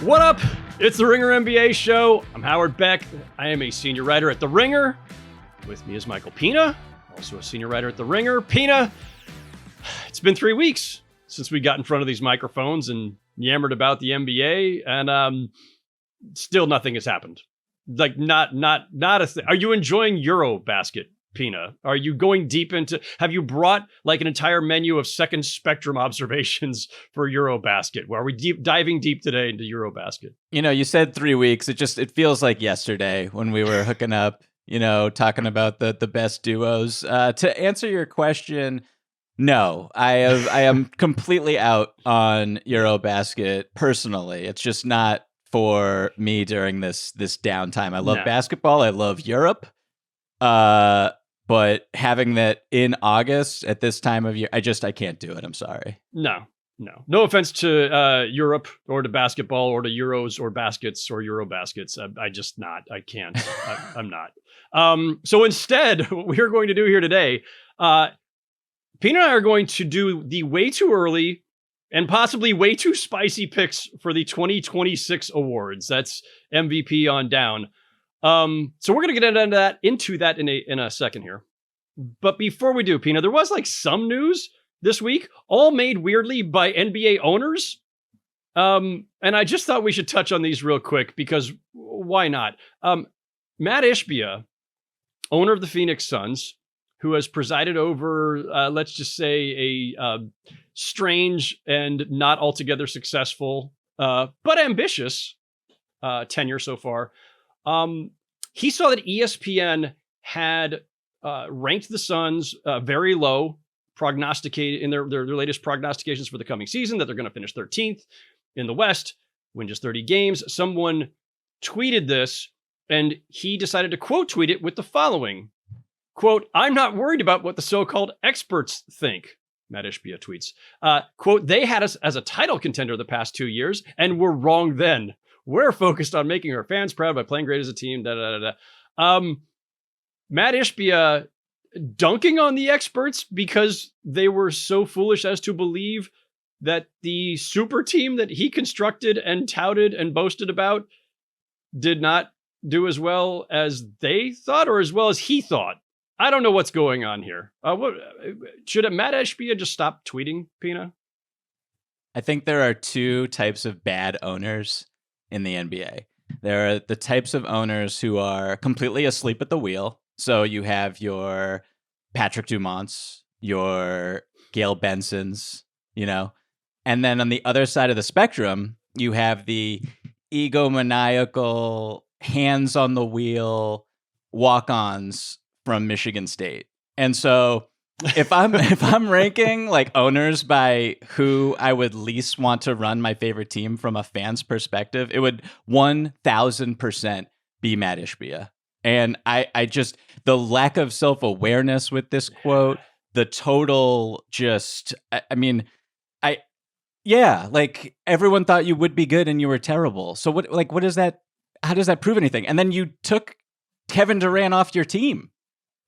What up? It's the Ringer NBA show. I'm Howard Beck. I am a senior writer at The Ringer. With me is Michael Pina, also a senior writer at The Ringer. Pina, it's been 3 weeks since we got in front of these microphones and yammered about the NBA, and still nothing has happened. Like, not a thing. Are you enjoying EuroBasket, Pina? Are you going deep into, have you brought like an entire menu of second spectrum observations for EuroBasket? Are we diving deep today into EuroBasket? You know, you said 3 weeks. It feels like yesterday when we were hooking up, you know, talking about the best duos. To answer your question, no, I am completely out on EuroBasket personally. It's just not for me during this downtime. I love basketball. I love Europe. But having that in August at this time of year, I can't do it. I'm sorry. No offense to Europe or to basketball or to Euros or baskets or EuroBaskets. I can't. I'm not. So instead, what we're going to do here today, Pina and I are going to do the way too early and possibly way too spicy picks for the 2026 awards. That's MVP on down. So we're going to get into that in a second here. But before we do, Pina, there was like some news this week, all made weirdly by NBA owners. And I just thought we should touch on these real quick because why not? Matt Ishbia, owner of the Phoenix Suns, who has presided over, let's just say, a strange and not altogether successful, but ambitious tenure so far. He saw that ESPN had ranked the Suns very low, prognosticated in their latest prognostications for the coming season, that they're going to finish 13th in the West, win just 30 games. Someone tweeted this, and he decided to quote tweet it with the following. Quote, "I'm not worried about what the so-called experts think," Matt Ishbia tweets. Quote, "They had us as a title contender the past 2 years, and we're wrong then. We're focused on making our fans proud by playing great as a team." Matt Ishbia dunking on the experts because they were so foolish as to believe that the super team that he constructed and touted and boasted about did not do as well as they thought or as well as he thought. I don't know what's going on here. Should Matt Ishbia just stop tweeting, Pina? I think there are two types of bad owners in the NBA. There are the types of owners who are completely asleep at the wheel. So you have your Patrick Dumonts, your Gail Bensons, you know, and then on the other side of the spectrum, you have the egomaniacal, hands on the wheel walk-ons from Michigan State. And so if I'm ranking like owners by who I would least want to run my favorite team from a fan's perspective, it would 1000% be Matt Ishbia. And I just, the lack of self-awareness with this quote, the total just, like everyone thought you would be good and you were terrible. So what is that? How does that prove anything? And then you took Kevin Durant off your team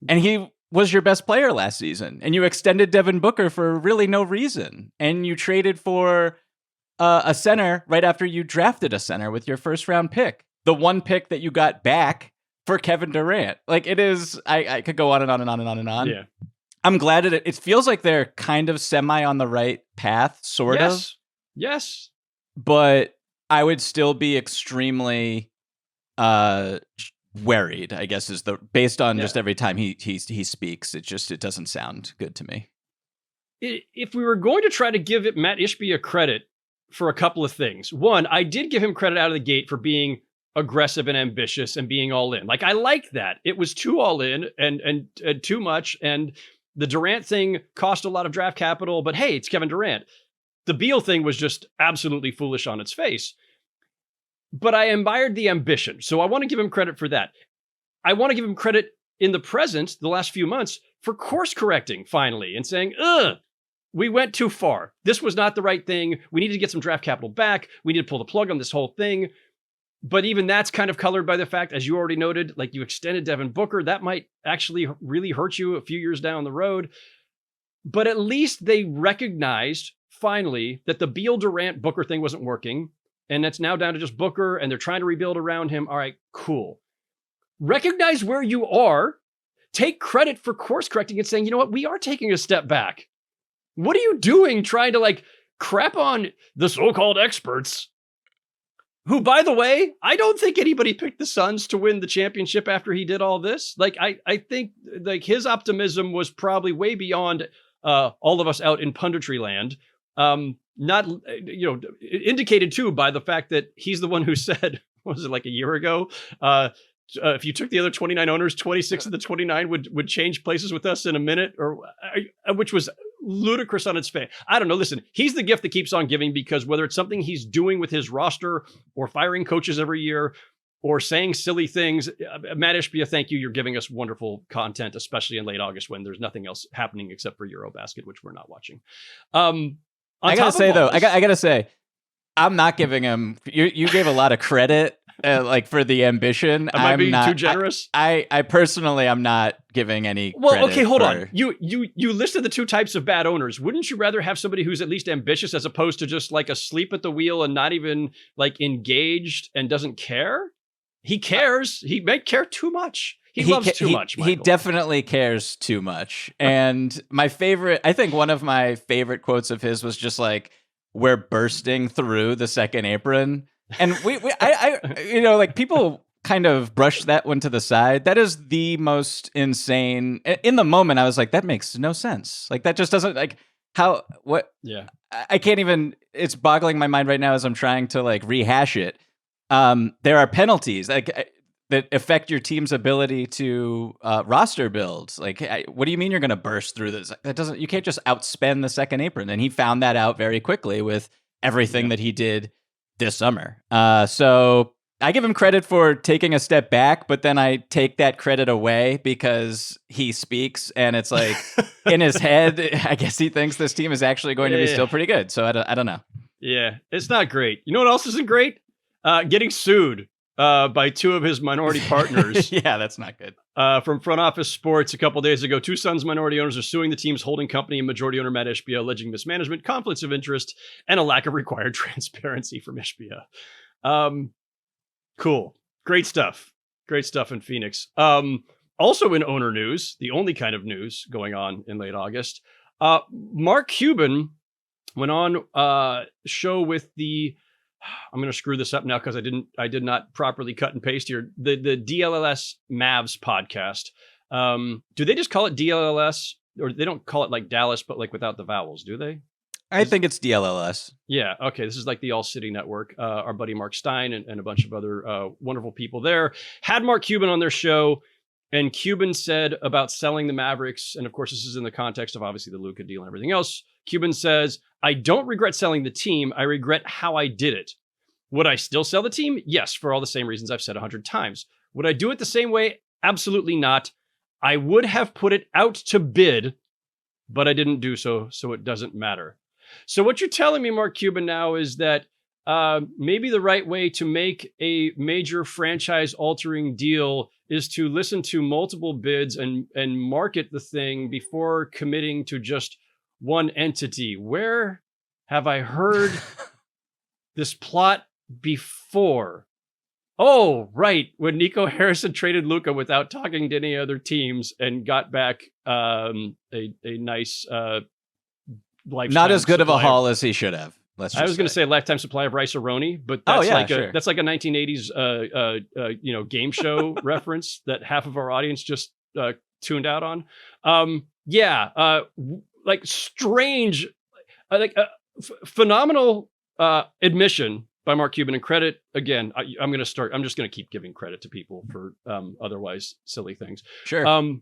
and he was your best player last season, and you extended Devin Booker for really no reason. And you traded for a center right after you drafted a center with your first round pick, the one pick that you got back for Kevin Durant. Like, it is, I could go on and on and on and on and on. Yeah. I'm glad that it feels like they're kind of semi on the right path, sort of. Yes. But I would still be extremely worried, I guess, is based on just every time he speaks. It doesn't sound good to me. If we were going to try to give Matt Ishbia credit for a couple of things, one, I did give him credit out of the gate for being aggressive and ambitious and being all in. Like, I like that. It was too all in and too much. And the Durant thing cost a lot of draft capital, but hey, it's Kevin Durant. The Beal thing was just absolutely foolish on its face. But I admired the ambition. So I want to give him credit for that. I want to give him credit in the present, the last few months, for course correcting finally and saying, we went too far. This was not the right thing. We need to get some draft capital back. We need to pull the plug on this whole thing. But even that's kind of colored by the fact, as you already noted, like, you extended Devin Booker. That might actually really hurt you a few years down the road. But at least they recognized finally that the Beal Durant Booker thing wasn't working. and it's now down to just Booker, and they're trying to rebuild around him. All right, cool. Recognize where you are. Take credit for course correcting and saying, you know what, we are taking a step back. What are you doing trying to like crap on the so-called experts? Who, by the way, I don't think anybody picked the Suns to win the championship after he did all this. Like, I think like his optimism was probably way beyond all of us out in punditry land. Not, indicated too by the fact that he's the one who said, what was it, like a year ago? If you took the other 29 owners, 26 of the 29 would change places with us in a minute, which was ludicrous on its face. I don't know. Listen, he's the gift that keeps on giving, because whether it's something he's doing with his roster or firing coaches every year or saying silly things, Matt Ishbia, thank you. You're giving us wonderful content, especially in late August when there's nothing else happening except for EuroBasket, which we're not watching. I gotta say, I'm not giving him. You gave a lot of credit. Like for the ambition, am I being too generous? I personally, I'm not giving any. Well, okay, hold on. You listed the two types of bad owners. Wouldn't you rather have somebody who's at least ambitious as opposed to just like asleep at the wheel and not even like engaged and doesn't care? He cares. He might care too much. He loves too much. Michael. He definitely cares too much. And I think one of my favorite quotes of his was just like, "We're bursting through the second apron." And like people kind of brush that one to the side. That is the most insane. In the moment, I was like, that makes no sense. Like that just doesn't like how, what? Yeah. I can't even, it's boggling my mind right now as I'm trying to like rehash it. There are penalties like that affect your team's ability to roster builds. Like, what do you mean you're going to burst through this? You can't just outspend the second apron. And he found that out very quickly with everything that he did this summer. So I give him credit for taking a step back, but then I take that credit away because he speaks and it's like in his head, I guess he thinks this team is actually going to be still pretty good. So I don't know. Yeah, it's not great. You know what else isn't great? Getting sued by two of his minority partners. Yeah, that's not good. From Front Office Sports a couple days ago, two Suns minority owners are suing the team's holding company and majority owner Matt Ishbia, alleging mismanagement, conflicts of interest, and a lack of required transparency from Ishbia. Cool. Great stuff. Great stuff in Phoenix. Also in owner news, the only kind of news going on in late August, Mark Cuban went on a show with I'm going to screw this up now because I did not properly cut and paste here. The DLLS Mavs podcast. Do they just call it DLLS, or they don't call it like Dallas, but like without the vowels, do they? I think it's DLLS. Yeah. Okay. This is like the All City Network. Our buddy Mark Stein and a bunch of other wonderful people there had Mark Cuban on their show. And Cuban said about selling the Mavericks, and of course, this is in the context of obviously the Luka deal and everything else. Cuban says, I don't regret selling the team. I regret how I did it. Would I still sell the team? Yes, for all the same reasons I've said 100 times. Would I do it the same way? Absolutely not. I would have put it out to bid, but I didn't do so, so it doesn't matter. So what you're telling me, Mark Cuban, now is that maybe the right way to make a major franchise-altering deal is to listen to multiple bids and market the thing before committing to just one entity. Where have I heard this plot before? Oh, right. When Nico Harrison traded Luka without talking to any other teams and got back a nice lifetime not as good of a supply haul as he should have. I was going to say a lifetime supply of Rice-A-Roni, but that's that's like a 1980s game show reference that half of our audience just tuned out on. Like strange, phenomenal admission by Mark Cuban, and credit again. I'm just going to keep giving credit to people for otherwise silly things. Sure.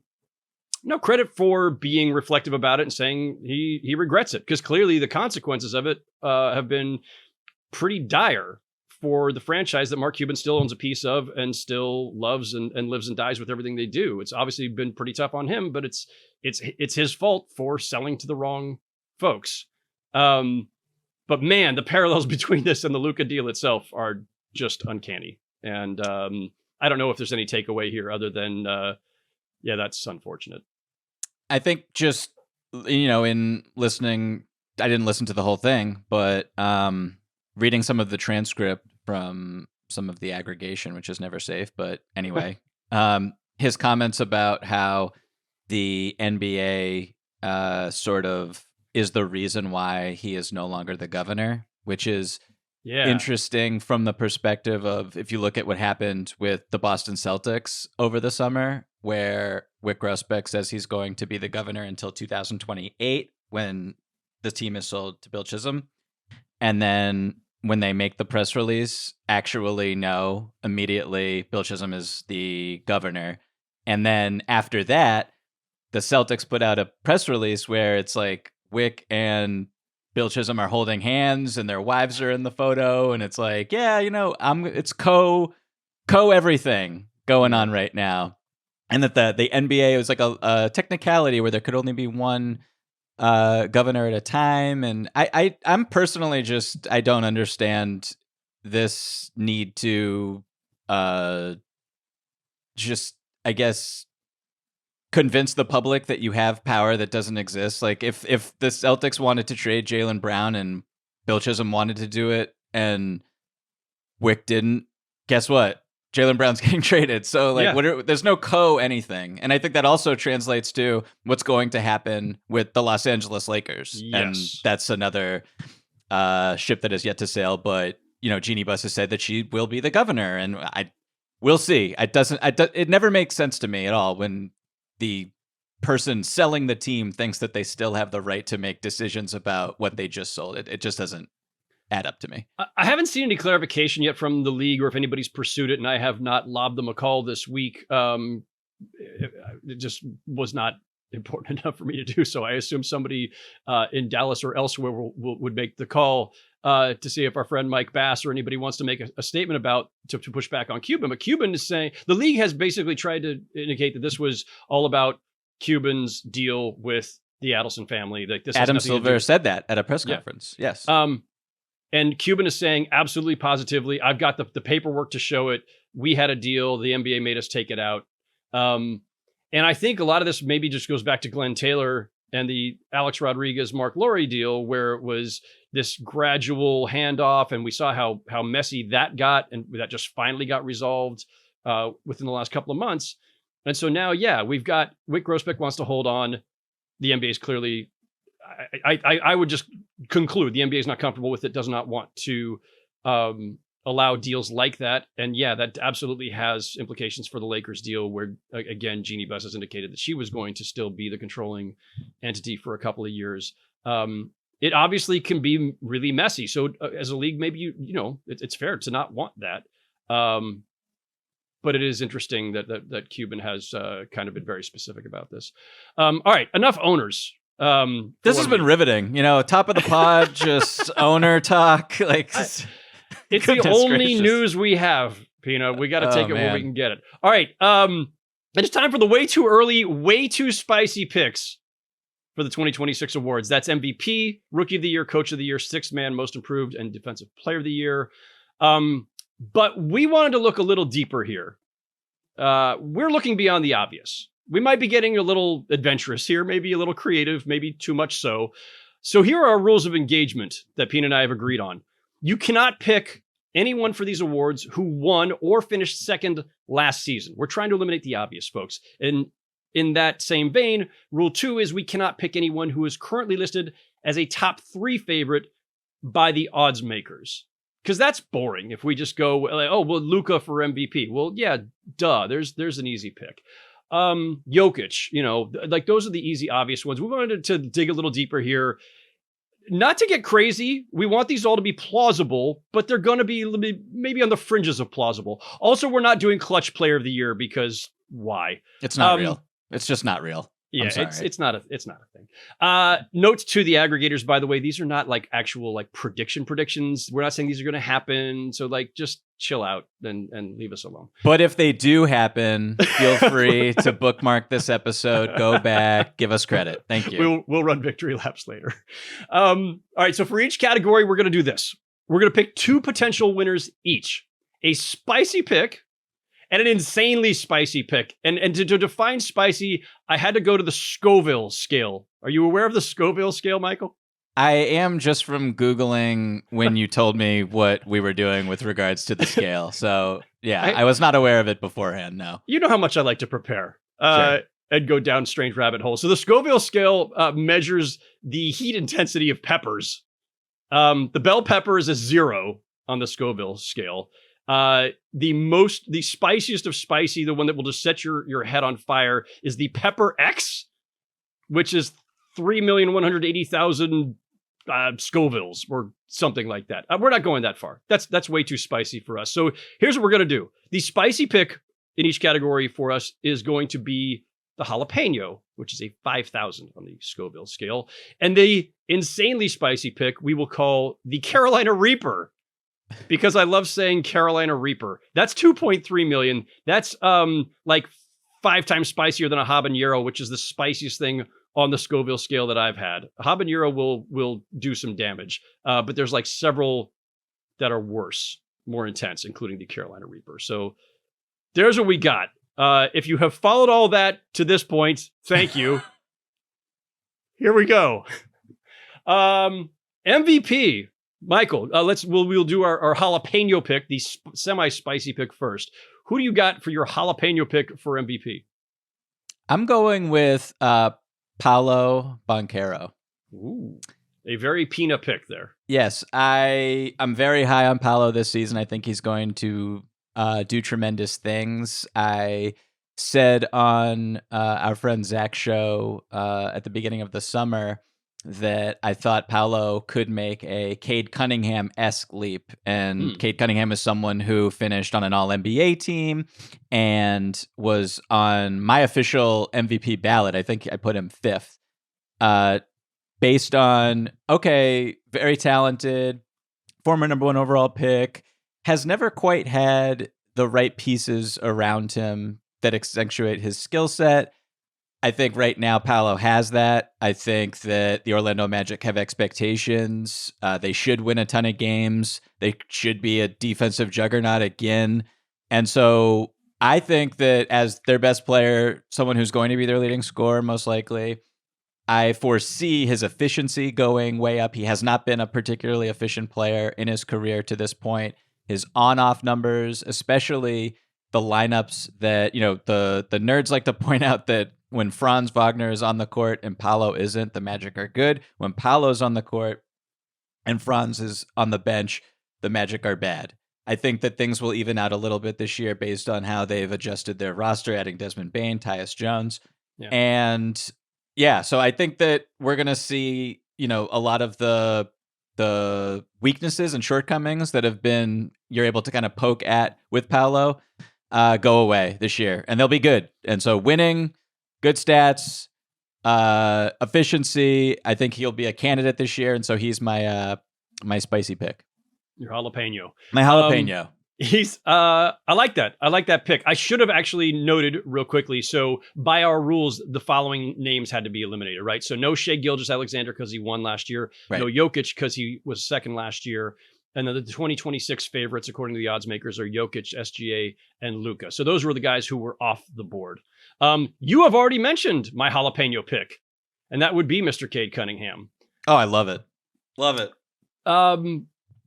No, credit for being reflective about it and saying he regrets it, because clearly the consequences of it have been pretty dire for the franchise that Mark Cuban still owns a piece of and still loves and lives and dies with everything they do. It's obviously been pretty tough on him, but it's his fault for selling to the wrong folks. But man, the parallels between this and the Luka deal itself are just uncanny. And I don't know if there's any takeaway here other than, that's unfortunate. I think just, in listening, I didn't listen to the whole thing, but reading some of the transcript from some of the aggregation, which is never safe. But anyway, his comments about how the NBA sort of is the reason why he is no longer the governor, which is interesting from the perspective of if you look at what happened with the Boston Celtics over the summer, where Wyc Grousbeck says he's going to be the governor until 2028 when the team is sold to Bill Chisholm. And then when they make the press release, actually no, immediately Bill Chisholm is the governor. And then after that, the Celtics put out a press release where it's like Wyc and Bill Chisholm are holding hands and their wives are in the photo. And it's like, yeah, it's co everything going on right now. And that the NBA was like a technicality where there could only be one governor at a time. And I'm personally I don't understand this need to just, I guess, convince the public that you have power that doesn't exist. Like if the Celtics wanted to trade Jaylen Brown and Bill Chisholm wanted to do it and Wyc didn't, guess what? Jaylen Brown's getting traded. So there's no anything. And I think that also translates to what's going to happen with the Los Angeles Lakers. Yes. And that's another ship that has yet to sail. But, Jeannie Buss has said that she will be the governor, and we'll see. It never makes sense to me at all when the person selling the team thinks that they still have the right to make decisions about what they just sold. It just doesn't add up to me. I haven't seen any clarification yet from the league or if anybody's pursued it, and I have not lobbed them a call this week. It just was not important enough for me to do so. I assume somebody in Dallas or elsewhere would make the call to see if our friend Mike Bass or anybody wants to make a statement about to push back on Cuban. But Cuban is saying the league has basically tried to indicate that this was all about Cuban's deal with the Adelson family. Like this, Adam Silver said that at a press conference. Yes. And Cuban is saying absolutely positively, I've got the paperwork to show it. We had a deal. The NBA made us take it out. And I think a lot of this maybe just goes back to Glenn Taylor and the Alex Rodriguez, Mark Lowry deal, where it was this gradual handoff. And we saw how messy that got. And that just finally got resolved within the last couple of months. And so now, we've got Wyc Grousbeck wants to hold on. The NBA is clearly, I would just conclude the NBA is not comfortable with it, does not want to allow deals like that. And that absolutely has implications for the Lakers deal where, again, Jeannie Buss has indicated that she was going to still be the controlling entity for a couple of years. It obviously can be really messy. So as a league, maybe, it's fair to not want that. But it is interesting that Cuban has kind of been very specific about this. All right, enough owners. This has been riveting. Top of the pod, just owner talk. It's the only news we have, Pina. We got to take it where we can get it. All right. It's time for the way too early, way too spicy picks for the 2026 awards. That's MVP, Rookie of the Year, Coach of the Year, Sixth Man, Most Improved, and Defensive Player of the Year. But we wanted to look a little deeper here. We're looking beyond the obvious. We might be getting a little adventurous here, maybe a little creative, maybe too much so. So here are our rules of engagement that Pina and I have agreed on. You cannot pick anyone for these awards who won or finished second last season. We're trying to eliminate the obvious, folks. And in that same vein, rule 2 is we cannot pick anyone who is currently listed as a top 3 favorite by the odds makers. Because that's boring if we just go, Luka for MVP. Well, yeah, duh, there's an easy pick. Jokic, those are the easy, obvious ones. We wanted to dig a little deeper here. Not to get crazy. We want these all to be plausible, but they're going to be maybe on the fringes of plausible. Also, we're not doing clutch player of the year because why? It's not real. It's just not real. Yeah, it's not a thing. Notes to the aggregators, by the way, these are not like actual predictions. We're not saying these are going to happen. So just chill out and leave us alone. But if they do happen, feel free to bookmark this episode, go back, give us credit. Thank you. We'll run victory laps later. All right. So for each category, we're going to do this. We're going to pick 2 potential winners each. A spicy pick and an insanely spicy pick. And to define spicy, I had to go to the Scoville scale. Are you aware of the Scoville scale, Michael? I am just from Googling when you told me what we were doing with regards to the scale. So, yeah, I was not aware of it beforehand, no. You know how much I like to prepare Sure. and go down strange rabbit holes. So the Scoville scale measures the heat intensity of peppers. The bell pepper is a 0 on the Scoville scale. The spiciest of spicy, the one that will just set your head on fire, is the Pepper X, which is 3,180,000 Scovilles or something like that. We're not going that far. That's way too spicy for us. So here's what we're going to do. The spicy pick in each category for us is going to be the jalapeno, which is a 5,000 on the Scoville scale. And the insanely spicy pick we will call the Carolina Reaper, because I love saying Carolina Reaper. That's 2.3 million. That's like 5 times spicier than a habanero, which is the spiciest thing on the Scoville scale that I've had. A habanero will do some damage, but there's like several that are worse, more intense, including the Carolina Reaper. So there's what we got. If you have followed all that to this point, thank you. Here we go. MVP, Michael. We'll do our jalapeno pick, the semi-spicy pick first. Who do you got for your jalapeno pick for MVP? I'm going with Paolo Banchero. Ooh, a very Pina pick there. Yes, I'm very high on Paolo this season. I think he's going to do tremendous things. I said on our friend Zach's show at the beginning of the summer that I thought Paolo could make a Cade Cunningham-esque leap. And Cade Cunningham is someone who finished on an All-NBA team and was on my official MVP ballot. I think I put him 5th. Based on, very talented, former number 1 overall pick, has never quite had the right pieces around him that accentuate his skill set. I think right now Paolo has that. I think that the Orlando Magic have expectations. They should win a ton of games. They should be a defensive juggernaut again. And so I think that as their best player, someone who's going to be their leading scorer, most likely, I foresee his efficiency going way up. He has not been a particularly efficient player in his career to this point. His on-off numbers, especially the lineups that, the nerds like to point out that when Franz Wagner is on the court and Paolo isn't, the Magic are good. When Paolo's on the court and Franz is on the bench, the Magic are bad. I think that things will even out a little bit this year based on how they've adjusted their roster, adding Desmond Bane, Tyus Jones. Yeah. And so I think that we're going to see, a lot of the weaknesses and shortcomings that you're able to kind of poke at with Paolo go away this year, and they'll be good. And so winning, good stats, efficiency, I think he'll be a candidate this year, and so he's my spicy pick. Your jalapeno. My jalapeno. I like that. I like that pick. I should have actually noted real quickly. So by our rules, the following names had to be eliminated, right? So no Shai Gilgeous-Alexander because he won last year. Right. No Jokic because he was second last year. And then the 2026 favorites, according to the odds makers, are Jokic, SGA, and Luka. So those were the guys who were off the board. You have already mentioned my jalapeno pick, and that would be Mr. Cade Cunningham. Oh, I love it. Love it.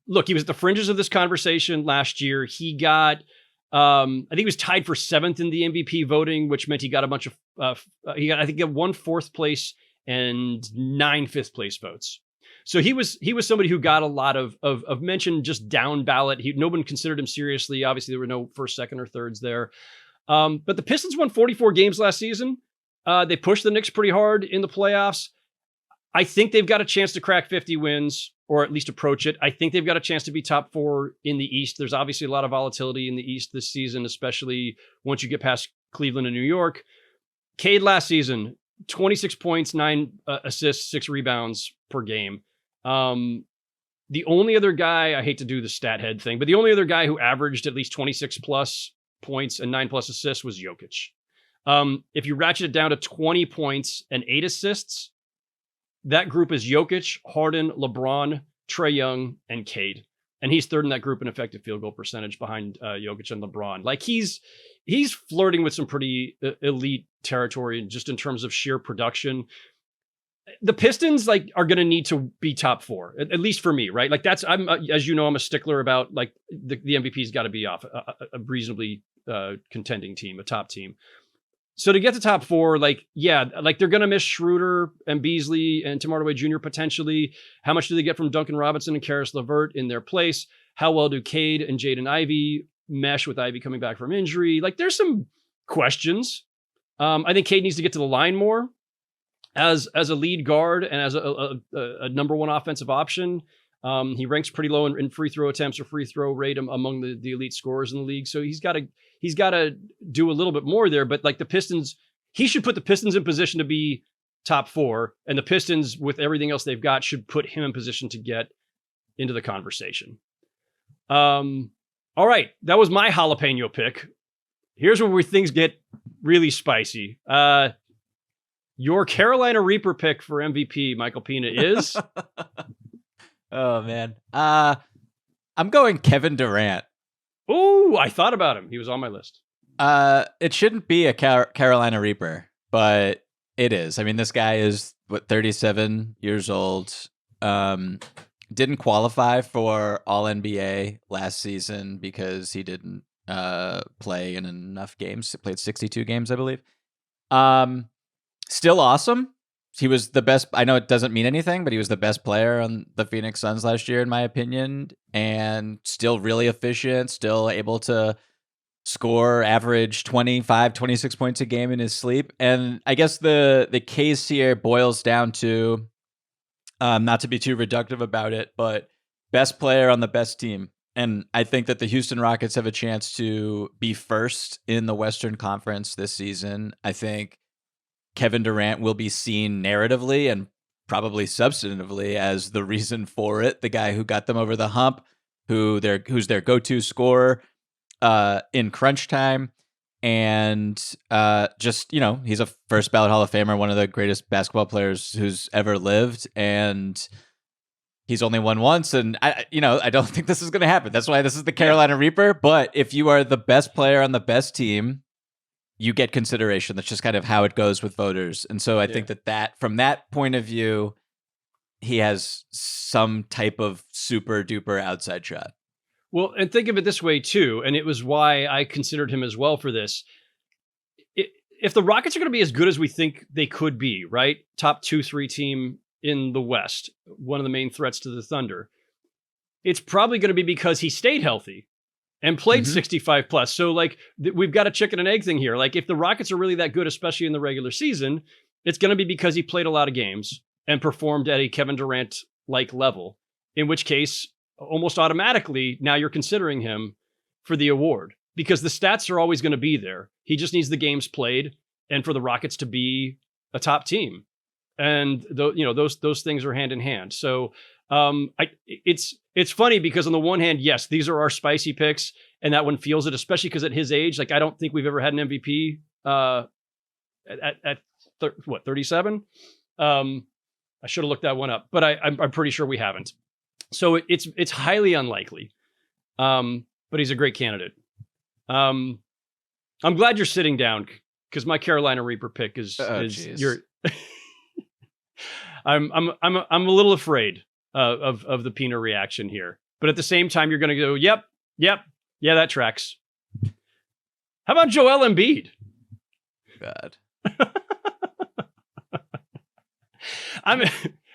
Look, he was at the fringes of this conversation last year. He got, I think he was tied for 7th in the MVP voting, which meant he got a bunch of, he got 1 4th place and 9 5th place votes. So he was somebody who got a lot of mention just down ballot. No one considered him seriously. Obviously, there were no first, second, or thirds there. But the Pistons won 44 games last season. They pushed the Knicks pretty hard in the playoffs. I think they've got a chance to crack 50 wins, or at least approach it. I think they've got a chance to be top 4 in the East. There's obviously a lot of volatility in the East this season, especially once you get past Cleveland and New York. Cade last season, 26 points, 9 assists, 6 rebounds per game. The only other guy, I hate to do the stat head thing, but the only other guy who averaged at least 26 plus points and 9 plus assists was Jokic. If you ratchet it down to 20 points and 8 assists, that group is Jokic, Harden, LeBron, Trae Young, and Cade. And he's third in that group in effective field goal percentage behind Jokic and LeBron. Like he's flirting with some pretty elite territory just in terms of sheer production. the Pistons like are going to need to be top 4, at least for me, right? Like I'm as you know, I'm a stickler about like the MVP's got to be off a reasonably contending team, a top team. So to get to top 4, like, yeah, like they're going to miss Schroeder and Beasley and Tim Hardaway Jr. potentially. How much do they get from Duncan Robinson and Karis LeVert in their place? How well do Cade and Jaden Ivey mesh with Ivey coming back from injury? Like there's some questions. I think Cade needs to get to the line more as a lead guard and as a number 1 offensive option. He ranks pretty low in free throw attempts or free throw rate among the elite scorers in the league. So he's got to do a little bit more there. But like the Pistons, he should put the Pistons in position to be top 4, and the Pistons with everything else they've got should put him in position to get into the conversation. All right, that was my jalapeno pick. Here's where things get really spicy. Your Carolina Reaper pick for MVP, Michael Pina, is. Oh man, I'm going Kevin Durant. Oh, I thought about him. He was on my list. It shouldn't be a Carolina Reaper, but it is. I mean, this guy is 37 years old. Didn't qualify for All NBA last season because he didn't play in enough games. He played 62 games, I believe. Still awesome. He was the best. I know it doesn't mean anything, but he was the best player on the Phoenix Suns last year, in my opinion, and still really efficient, still able to score average 25, 26 points a game in his sleep. And I guess the case here boils down to, not to be too reductive about it, but best player on the best team. And I think that the Houston Rockets have a chance to be first in the Western Conference this season. I think Kevin Durant will be seen narratively and probably substantively as the reason for it. The guy who got them over the hump, who's their go-to scorer in crunch time. And just, he's a first ballot Hall of Famer, one of the greatest basketball players who's ever lived. And he's only won once. And I don't think this is going to happen. That's why this is the Carolina Reaper. But if you are the best player on the best team, you get consideration. That's just kind of how it goes with voters. And so I think that from that point of view, he has some type of super duper outside shot. Well, and think of it this way too, and it was why I considered him as well for this. If the Rockets are going to be as good as we think they could be, right? Top 2-3 team in the West, one of the main threats to the Thunder, it's probably going to be because he stayed healthy and played 65 plus. So like we've got a chicken and egg thing here. Like if the Rockets are really that good, especially in the regular season, it's going to be because he played a lot of games and performed at a Kevin Durant like level, in which case almost automatically now you're considering him for the award because the stats are always going to be there. He just needs the games played and for the Rockets to be a top team. And those things are hand in hand. So it's funny because on the one hand, yes, these are our spicy picks, and that one feels it, especially because at his age, like I don't think we've ever had an MVP at 37. I should have looked that one up, but I'm pretty sure we haven't. So it's highly unlikely, but he's a great candidate. I'm glad you're sitting down because my Carolina Reaper pick is your. I'm a little afraid of the Pina reaction here, but at the same time, you're going to go, yep, yeah, that tracks. How about Joel Embiid? God.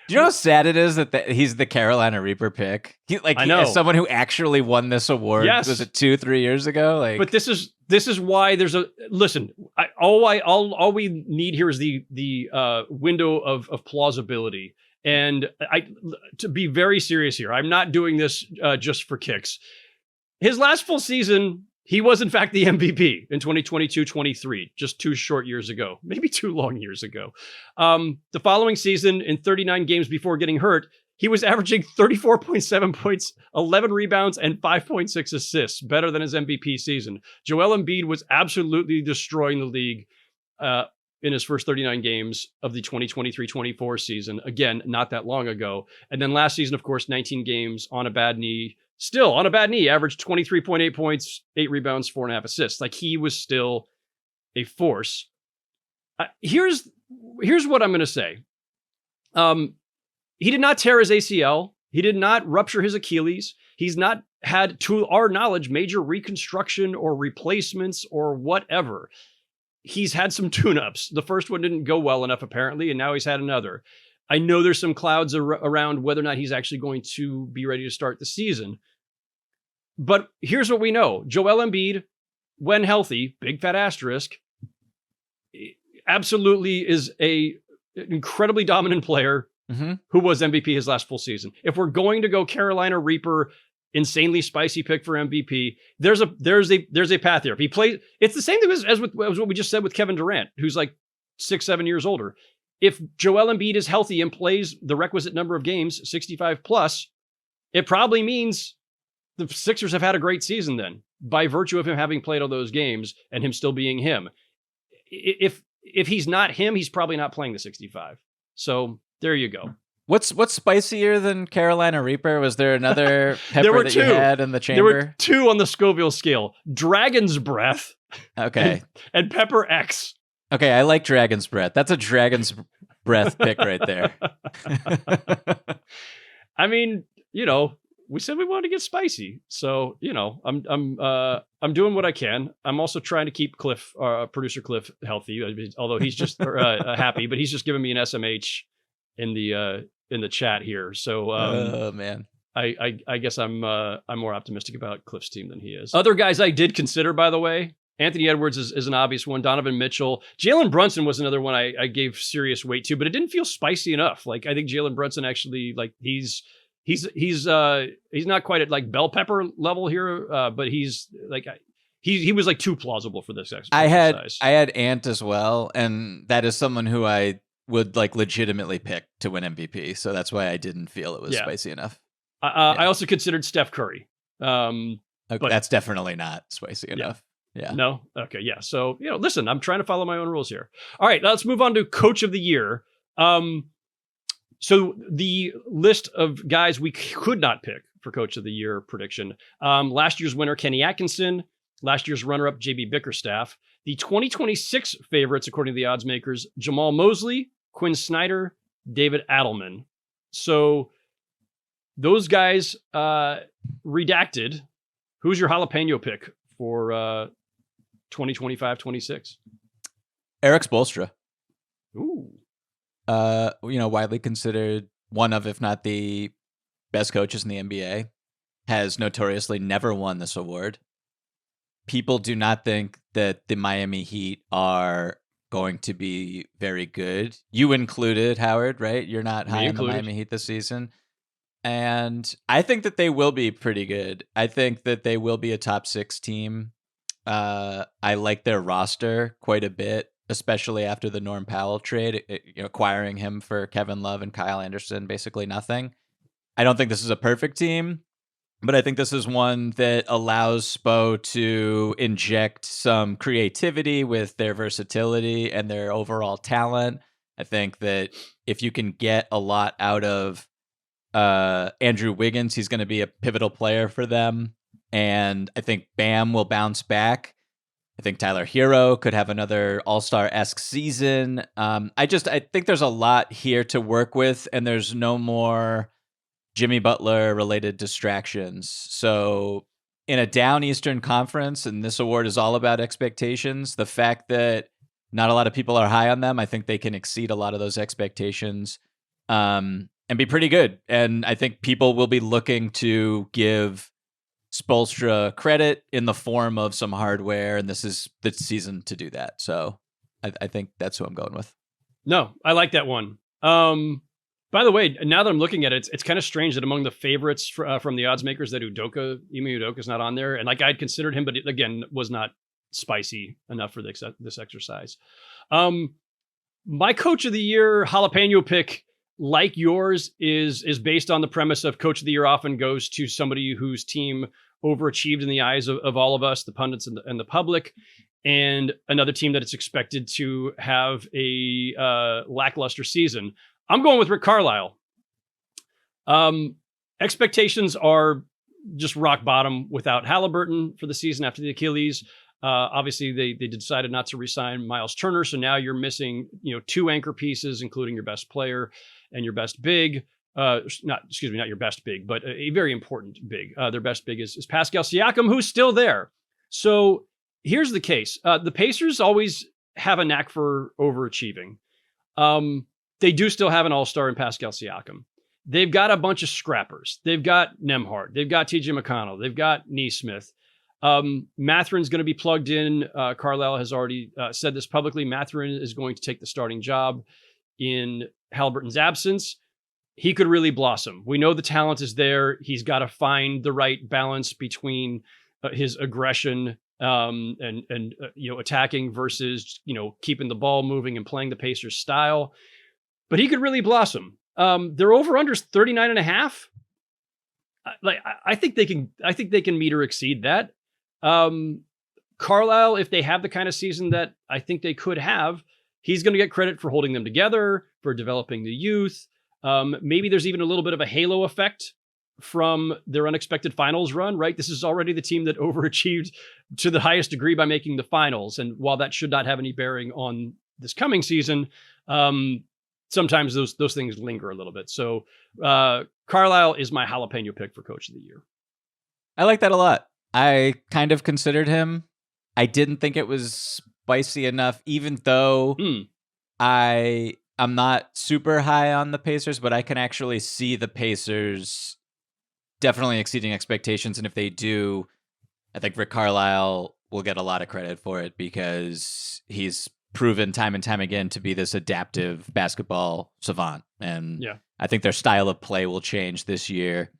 Do you know how sad it is that he's the Carolina Reaper pick? I know. As someone who actually won this award, was it 2-3 years ago? But this is why there's all we need here is the window of plausibility. And to be very serious here, I'm not doing this just for kicks. His last full season, he was in fact the MVP in 2022-23, just 2 short years ago, maybe 2 long years ago. The following season, in 39 games before getting hurt, he was averaging 34.7 points, 11 rebounds, and 5.6 assists, better than his MVP season. Joel Embiid was absolutely destroying the league in his first 39 games of the 2023-24 season. Again, not that long ago. And then last season, of course, 19 games on a bad knee. Still on a bad knee, averaged 23.8 points, 8 rebounds, 4.5 assists. Like he was still a force. Here's what I'm going to say. He did not tear his ACL. He did not rupture his Achilles. He's not had, to our knowledge, major reconstruction or replacements or whatever. He's had some tune-ups. The first one didn't go well enough, apparently, and now he's had another. I know there's some clouds around whether or not he's actually going to be ready to start the season. But here's what we know. Joel Embiid, when healthy, big fat asterisk, absolutely is a incredibly dominant player who was MVP his last full season. If we're going to go Carolina Reaper, insanely spicy pick for MVP, there's a path here. If he plays, it's the same thing as what we just said with Kevin Durant, who's like 6-7 years older. If Joel Embiid is healthy and plays the requisite number of games, 65 plus, it probably means the Sixers have had a great season then, by virtue of him having played all those games and him still being him. If he's not him, he's probably not playing the 65. So there you go. What's spicier than Carolina Reaper? Was there another pepper that you had in the chamber? There were two on the Scoville scale. Dragon's Breath. Okay. And Pepper X. Okay, I like Dragon's Breath. That's a Dragon's Breath pick right there. I mean, we said we wanted to get spicy, so I'm doing what I can. I'm also trying to keep producer Cliff, healthy, although he's just happy, but he's just giving me an SMH in the chat here. So, oh man, I guess I'm more optimistic about Cliff's team than he is. Other guys I did consider, by the way, Anthony Edwards is an obvious one. Donovan Mitchell, Jalen Brunson was another one I gave serious weight to, but it didn't feel spicy enough. Like, I think Jalen Brunson actually, like, he's not quite at like bell pepper level here, but he's like he was like too plausible for this exercise. I had Ant as well, and that is someone who I would like legitimately pick to win MVP. So that's why I didn't feel it was spicy enough. I also considered Steph Curry. Okay, but that's definitely not spicy enough. Yeah. No. Okay. Yeah. So listen, I'm trying to follow my own rules here. All right, let's move on to Coach of the Year. So the list of guys we could not pick for Coach of the Year prediction. Last year's winner, Kenny Atkinson. Last year's runner-up, JB Bickerstaff. The 2026 favorites, according to the odds makers, Jamal Mosley, Quinn Snyder, David Adelman. So those guys redacted. Who's your jalapeno pick for 2025-26? Eric Spoelstra. Ooh. Widely considered one of, if not the best coaches in the NBA, has notoriously never won this award. People do not think that the Miami Heat are going to be very good. You included, Howard, right? You're not high on the Miami Heat this season. And I think that they will be pretty good. I think that they will be a top 6 team. I like their roster quite a bit, especially after the Norm Powell trade, acquiring him for Kevin Love and Kyle Anderson, basically nothing. I don't think this is a perfect team, but I think this is one that allows Spo to inject some creativity with their versatility and their overall talent. I think that if you can get a lot out of Andrew Wiggins, he's going to be a pivotal player for them. And I think Bam will bounce back. I think Tyler Hero could have another all-star-esque season. I think there's a lot here to work with, and there's no more Jimmy Butler-related distractions. So in a down Eastern Conference, and this award is all about expectations, the fact that not a lot of people are high on them, I think they can exceed a lot of those expectations and be pretty good. And I think people will be looking to give Spoelstra credit in the form of some hardware, and this is the season to do that. So I think that's who I'm going with. No, I like that one. By the way, now that I'm looking at it, it's kind of strange that among the favorites from the odds makers that Ime Udoka is not on there. And like I'd considered him, but it, again, was not spicy enough for this exercise. My Coach of the Year jalapeno pick, like yours, is based on the premise of Coach of the Year often goes to somebody whose team overachieved in the eyes of all of us, the pundits and the public, and another team that it's expected to have a lackluster season. I'm going with Rick Carlisle. Expectations are just rock bottom without Halliburton for the season after the Achilles. Obviously, they decided not to re-sign Miles Turner, so now you're missing 2 anchor pieces, including your best player. and your best big, not your best big, but a very important big. Their best big is Pascal Siakam, who's still there. So here's the case. The Pacers always have a knack for overachieving. They do still have an all-star in Pascal Siakam. They've got a bunch of scrappers. They've got Nembhard. They've got TJ McConnell. They've got Nesmith. Matherin's going to be plugged in. Carlisle has already said this publicly. Mathurin is going to take the starting job in Halliburton's absence. He could really blossom. We know the talent is there. He's got to find the right balance between his aggression and attacking versus keeping the ball moving and playing the Pacers style. But he could really blossom. Their over/under is 39.5. I think they can meet or exceed that. Carlisle, if they have the kind of season that I think they could have, he's going to get credit for holding them together, for developing the youth. Maybe there's even a little bit of a halo effect from their unexpected finals run, right? This is already the team that overachieved to the highest degree by making the finals. And while that should not have any bearing on this coming season, sometimes those things linger a little bit. So Carlisle is my jalapeno pick for Coach of the Year. I like that a lot. I kind of considered him. I didn't think it was spicy enough, even though I'm not super high on the Pacers, but I can actually see the Pacers definitely exceeding expectations. And if they do, I think Rick Carlisle will get a lot of credit for it because he's proven time and time again to be this adaptive basketball savant. And I think their style of play will change this year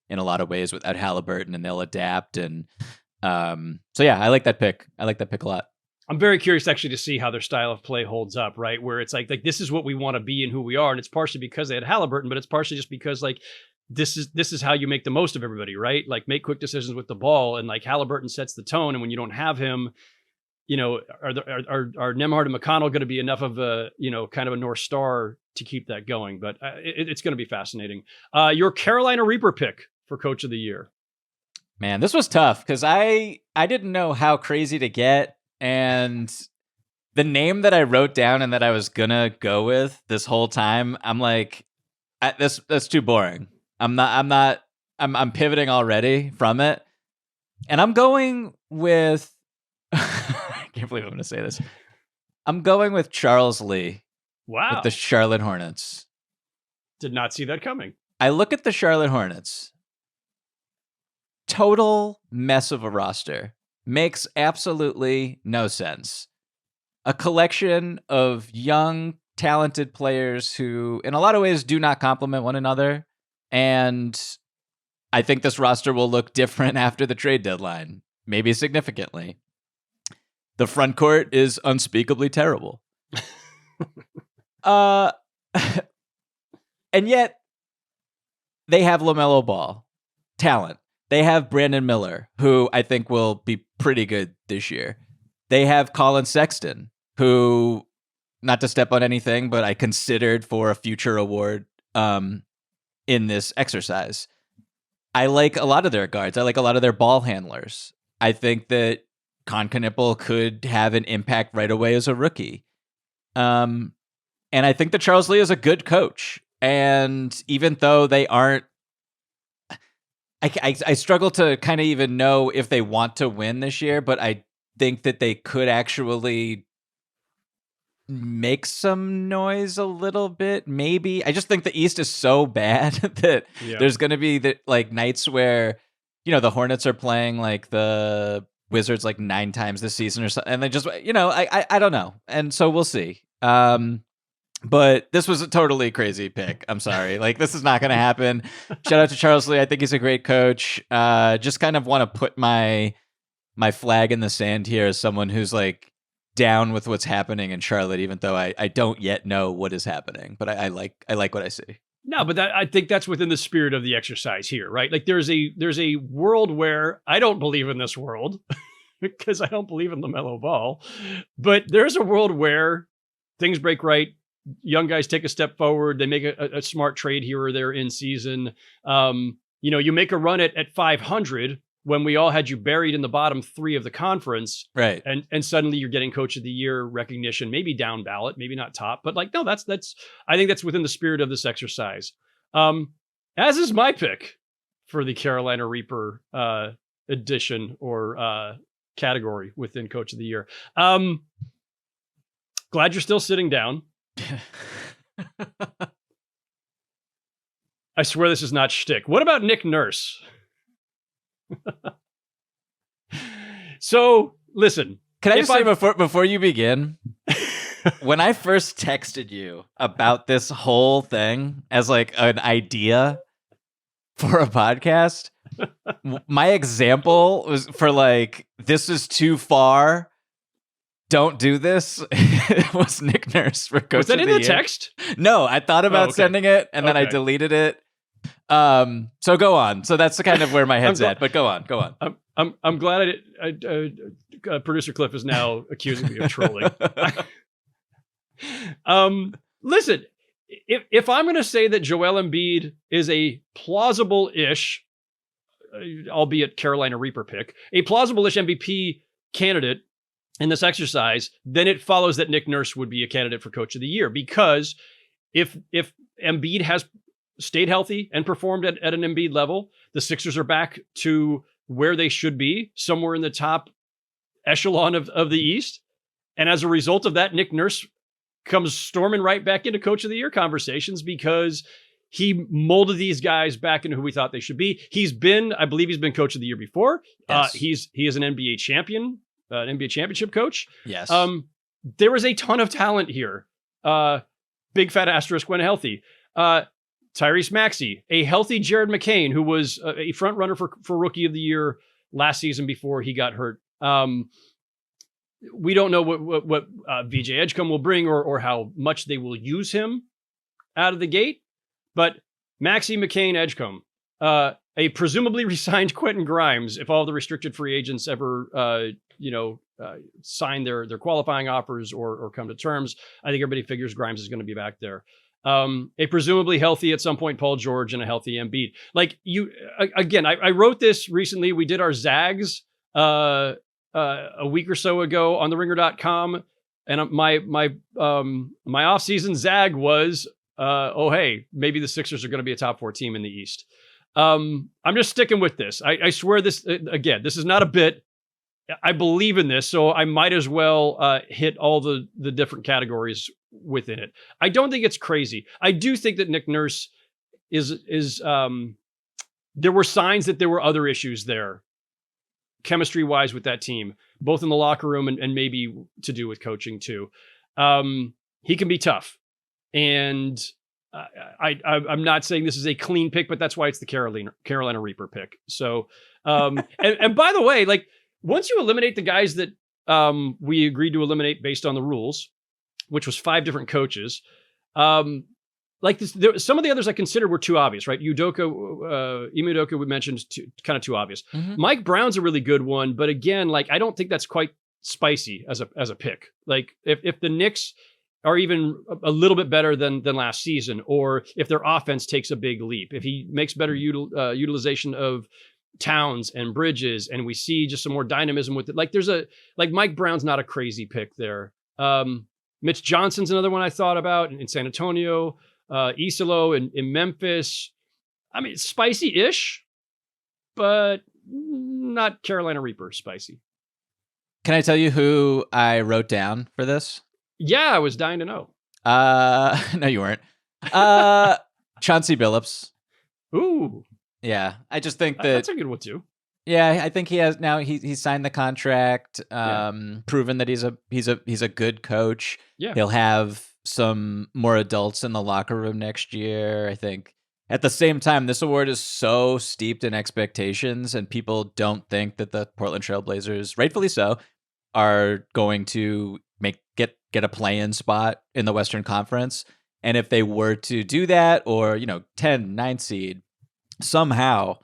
in a lot of ways without Halliburton, and they'll adapt. And so, yeah, I like that pick. I like that pick a lot. I'm very curious actually to see how their style of play holds up, right? Where it's like this is what we want to be and who we are. And it's partially because they had Halliburton, but it's partially just because this is how you make the most of everybody, right? Like make quick decisions with the ball, and like Halliburton sets the tone. And when you don't have him, are Nembhard and McConnell going to be enough of a, kind of a North Star to keep that going? But it's going to be fascinating. Your Carolina Reaper pick for Coach of the Year. Man, this was tough because I didn't know how crazy to get. And the name that I wrote down and that I was going to go with this whole time, I'm like, that's too boring. I'm pivoting already from it. And I'm going with, I can't believe I'm going to say this. I'm going with Charles Lee. Wow. With the Charlotte Hornets. Did not see that coming. I look at the Charlotte Hornets. Total mess of a roster. Makes absolutely no sense. A collection of young, talented players who, in a lot of ways, do not complement one another. And I think this roster will look different after the trade deadline, maybe significantly. The front court is unspeakably terrible. And yet, they have LaMelo Ball. Talent. They have Brandon Miller, who I think will be pretty good this year. They have Colin Sexton, who, not to step on anything, but I considered for a future award in this exercise. I like a lot of their guards. I like a lot of their ball handlers. I think that Konkanippel could have an impact right away as a rookie. And I think that Charles Lee is a good coach. And even though they aren't, I struggle to kind of even know if they want to win this year, but I think that they could actually make some noise a little bit. Maybe. I just think the East is so bad that there's going to be nights where, the Hornets are playing like the Wizards like 9 times this season or something. And they just, I don't know. And so we'll see. But this was a totally crazy pick. I'm sorry. This is not going to happen. Shout out to Charles Lee. I think he's a great coach. Just kind of want to put my flag in the sand here as someone who's down with what's happening in Charlotte, even though I don't yet know what is happening. But I like what I see. No, but I think that's within the spirit of the exercise here, right? There's a world where I don't believe in this world because I don't believe in LaMelo Ball. But there's a world where things break right. Young guys take a step forward. They make a smart trade here or there in season. You make a run at 500 when we all had you buried in the bottom 3 of the conference, Right. and suddenly you're getting coach of the year recognition, maybe down ballot, maybe not top, but like, no, that's, I think that's within the spirit of this exercise. As is my pick for the Carolina Reaper edition or category within coach of the year. Glad you're still sitting down. I swear this is not shtick. What about Nick Nurse? So listen, can I just say before you begin, when I first texted you about this whole thing as like an idea for a podcast, my example was for like, this is too far, don't do this. It was Nick Nurse for coach. Was that of in the the year. text? No, I thought about sending it and then I deleted it. So go on. So that's kind of where my head's at. But go on. I'm glad producer Cliff is now accusing me of trolling. Listen, if I'm going to say that Joel Embiid is a plausible-ish, albeit Carolina Reaper pick, a plausible-ish MVP candidate in this exercise, then it follows that Nick Nurse would be a candidate for coach of the year, because if Embiid has stayed healthy and performed at an Embiid level, the Sixers are back to where they should be, somewhere in the top echelon of the East. And as a result of that, Nick Nurse comes storming right back into coach of the year conversations because he molded these guys back into who we thought they should be. I believe he's been coach of the year before. Yes. He is an NBA champion, an NBA championship coach. Yes. There is a ton of talent here. Big fat asterisk when healthy. Tyrese Maxey, a healthy Jared McCain, who was a front runner for rookie of the year last season before he got hurt. We don't know what VJ Edgecombe will bring or how much they will use him out of the gate, but Maxey, McCain, Edgecombe, a presumably resigned Quentin Grimes, if all the restricted free agents ever, sign their qualifying offers or come to terms. I think everybody figures Grimes is going to be back there. A presumably healthy at some point Paul George and a healthy Embiid. Like I wrote this recently. We did our Zags a week or so ago on theringer.com, and my offseason Zag was hey, maybe the Sixers are going to be a top 4 team in the East. I'm just sticking with this. I swear this again. This is not a bit. I believe in this, so I might as well hit all the different categories within it. I don't think it's crazy. I do think that Nick Nurse is there were signs that there were other issues there, chemistry wise, with that team, both in the locker room and maybe to do with coaching too. He can be tough, and I'm not saying this is a clean pick, but that's why it's the Carolina Reaper pick. So, and by the way, like, once you eliminate the guys that we agreed to eliminate based on the rules, which was 5 different coaches, like this, some of the others I considered were too obvious, right? Ime Udoka we mentioned, kind of too obvious. Mm-hmm. Mike Brown's a really good one, but again, like, I don't think that's quite spicy as a pick. Like, if the Knicks are even a little bit better than last season, or if their offense takes a big leap, if he makes better utilization of Towns and Bridges, and we see just some more dynamism with it. Like, Mike Brown's not a crazy pick there. Mitch Johnson's another one I thought about in San Antonio. Isolo in Memphis. I mean, spicy-ish, but not Carolina Reaper spicy. Can I tell you who I wrote down for this? Yeah, I was dying to know. No, you weren't. Chauncey Billups. Ooh. Yeah, I just think that's a good one too. Yeah, I think he has now. He's signed the contract, proven that he's a good coach. Yeah, he'll have some more adults in the locker room next year. I think. At the same time, this award is so steeped in expectations, and people don't think that the Portland Trail Blazers, rightfully so, are going to get a play-in spot in the Western Conference. And if they were to do that, or 10, 9 seed. Somehow,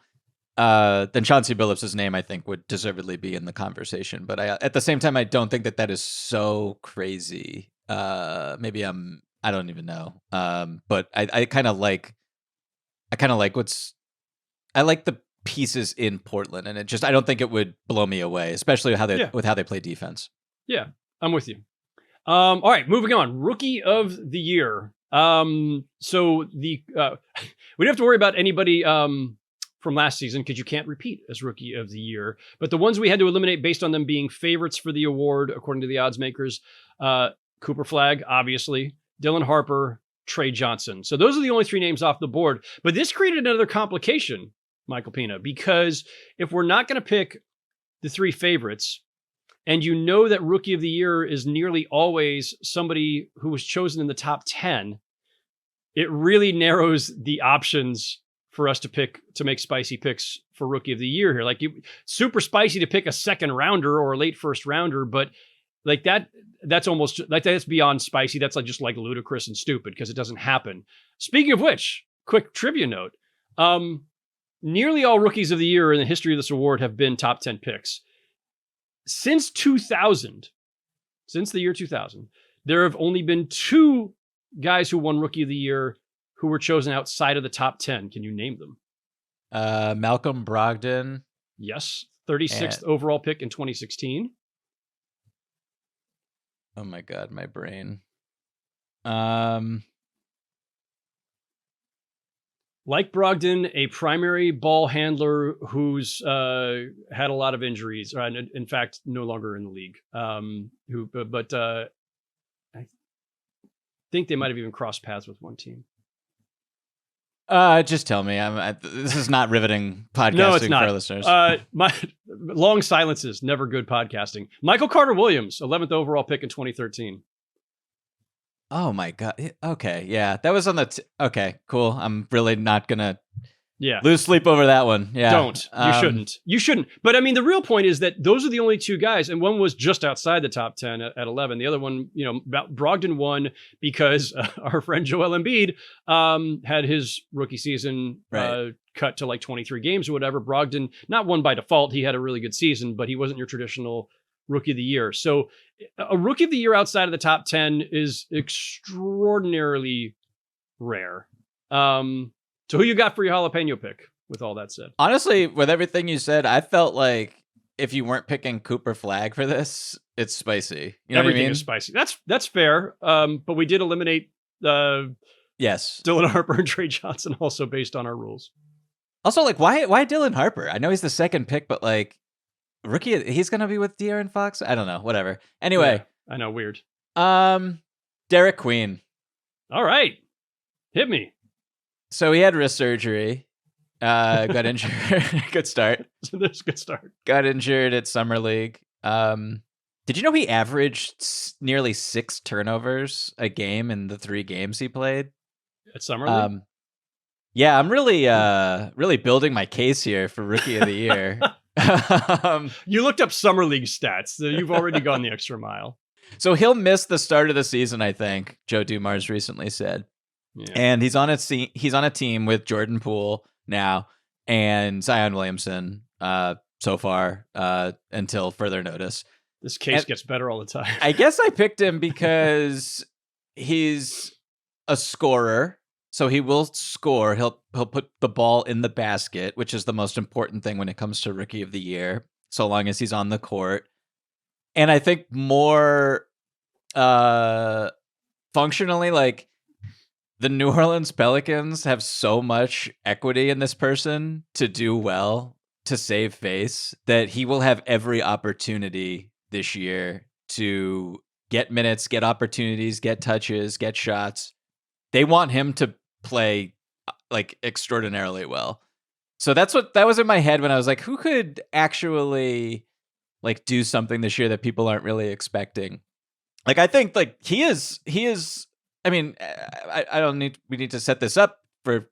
then Chauncey Billups' name, I think, would deservedly be in the conversation. But at the same time, I don't think that is so crazy. Maybe I don't even know. But I kind of like I like the pieces in Portland, and I don't think it would blow me away, especially with how they play defense. Yeah, I'm with you. All right, moving on. Rookie of the year. So we don't have to worry about anybody from last season because you can't repeat as rookie of the year. But the ones we had to eliminate based on them being favorites for the award, according to the odds makers, Cooper Flagg, obviously, Dylan Harper, Trey Johnson. So those are the only 3 names off the board. But this created another complication, Michael Pina, because if we're not going to pick the 3 favorites, and you know that rookie of the year is nearly always somebody who was chosen in the top 10, it really narrows the options for us to make spicy picks for rookie of the year here. Like, super spicy to pick a second rounder or a late first rounder, but like that's almost like that's beyond spicy. That's just ludicrous and stupid because it doesn't happen. Speaking of which, quick trivia note. Nearly all rookies of the year in the history of this award have been top 10 picks. Since the year 2000, there have only been 2 guys who won Rookie of the Year who were chosen outside of the top 10. Can you name them? Malcolm Brogdon. Yes. 36th overall pick in 2016. Oh my God, my brain. Like Brogdon, a primary ball handler who's had a lot of injuries, or in fact, no longer in the league. I think they might have even crossed paths with one team. Just tell me. This is not riveting podcasting no, it's not. For our listeners. My long silences, never good podcasting. Michael Carter-Williams, 11th overall pick in 2013. Oh my God. Okay. Yeah. That was on the okay, cool. I'm really not gonna lose sleep over that one. Yeah. Don't. You shouldn't. But I mean, the real point is that those are the only 2 guys, and one was just outside the top 10 at 11. The other one, Brogdon won because our friend Joel Embiid had his rookie season cut to 23 games or whatever. Brogdon, not won by default. He had a really good season, but he wasn't your traditional rookie of the year. So a rookie of the year outside of the top 10 is extraordinarily rare. So who you got for your jalapeno pick with all that said? Honestly, with everything you said, I felt like if you weren't picking Cooper Flagg for this, it's spicy. You know Everything what I mean? is spicy. That's fair. But we did eliminate yes, Dylan Harper and Trey Johnson also based on our rules. Also, why Dylan Harper? I know he's the second pick, but rookie, he's gonna be with De'Aaron Fox. I don't know. Whatever. Anyway, I know, weird. Derek Queen. All right, hit me. So he had wrist surgery. Got injured. Good start. That's a good start. Got injured at Summer League. Did you know he averaged nearly 6 turnovers a game in the 3 games he played at Summer League? Yeah, I'm really building my case here for Rookie of the Year. You looked up Summer League stats, so you've already gone the extra mile. So he'll miss the start of the season, I think, Joe Dumars recently said. Yeah. And he's on a team with Jordan Poole now and Zion Williamson so far until further notice. This case gets better all the time. I guess I picked him because he's a scorer. So he will score. He'll put the ball in the basket, which is the most important thing when it comes to Rookie of the Year, so long as he's on the court. And I think more functionally, the New Orleans Pelicans have so much equity in this person to do well, to save face, that he will have every opportunity this year to get minutes, get opportunities, get touches, get shots. They want him to play extraordinarily well. So that was in my head when I was like, who could actually do something this year that people aren't really expecting? I think he is. I mean, we need to set this up for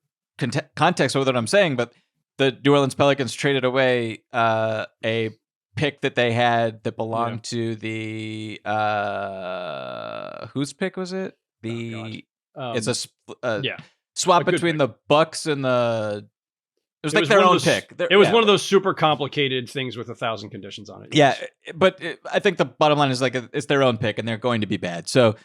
context with what I'm saying, but the New Orleans Pelicans traded away a pick that they had that belonged to the whose pick was it? It's a swap between the Bucks and the. It was their own pick. It was one of those super complicated things with 1,000 conditions on it. Yes. Yeah, but I think the bottom line is it's their own pick, and they're going to be bad. So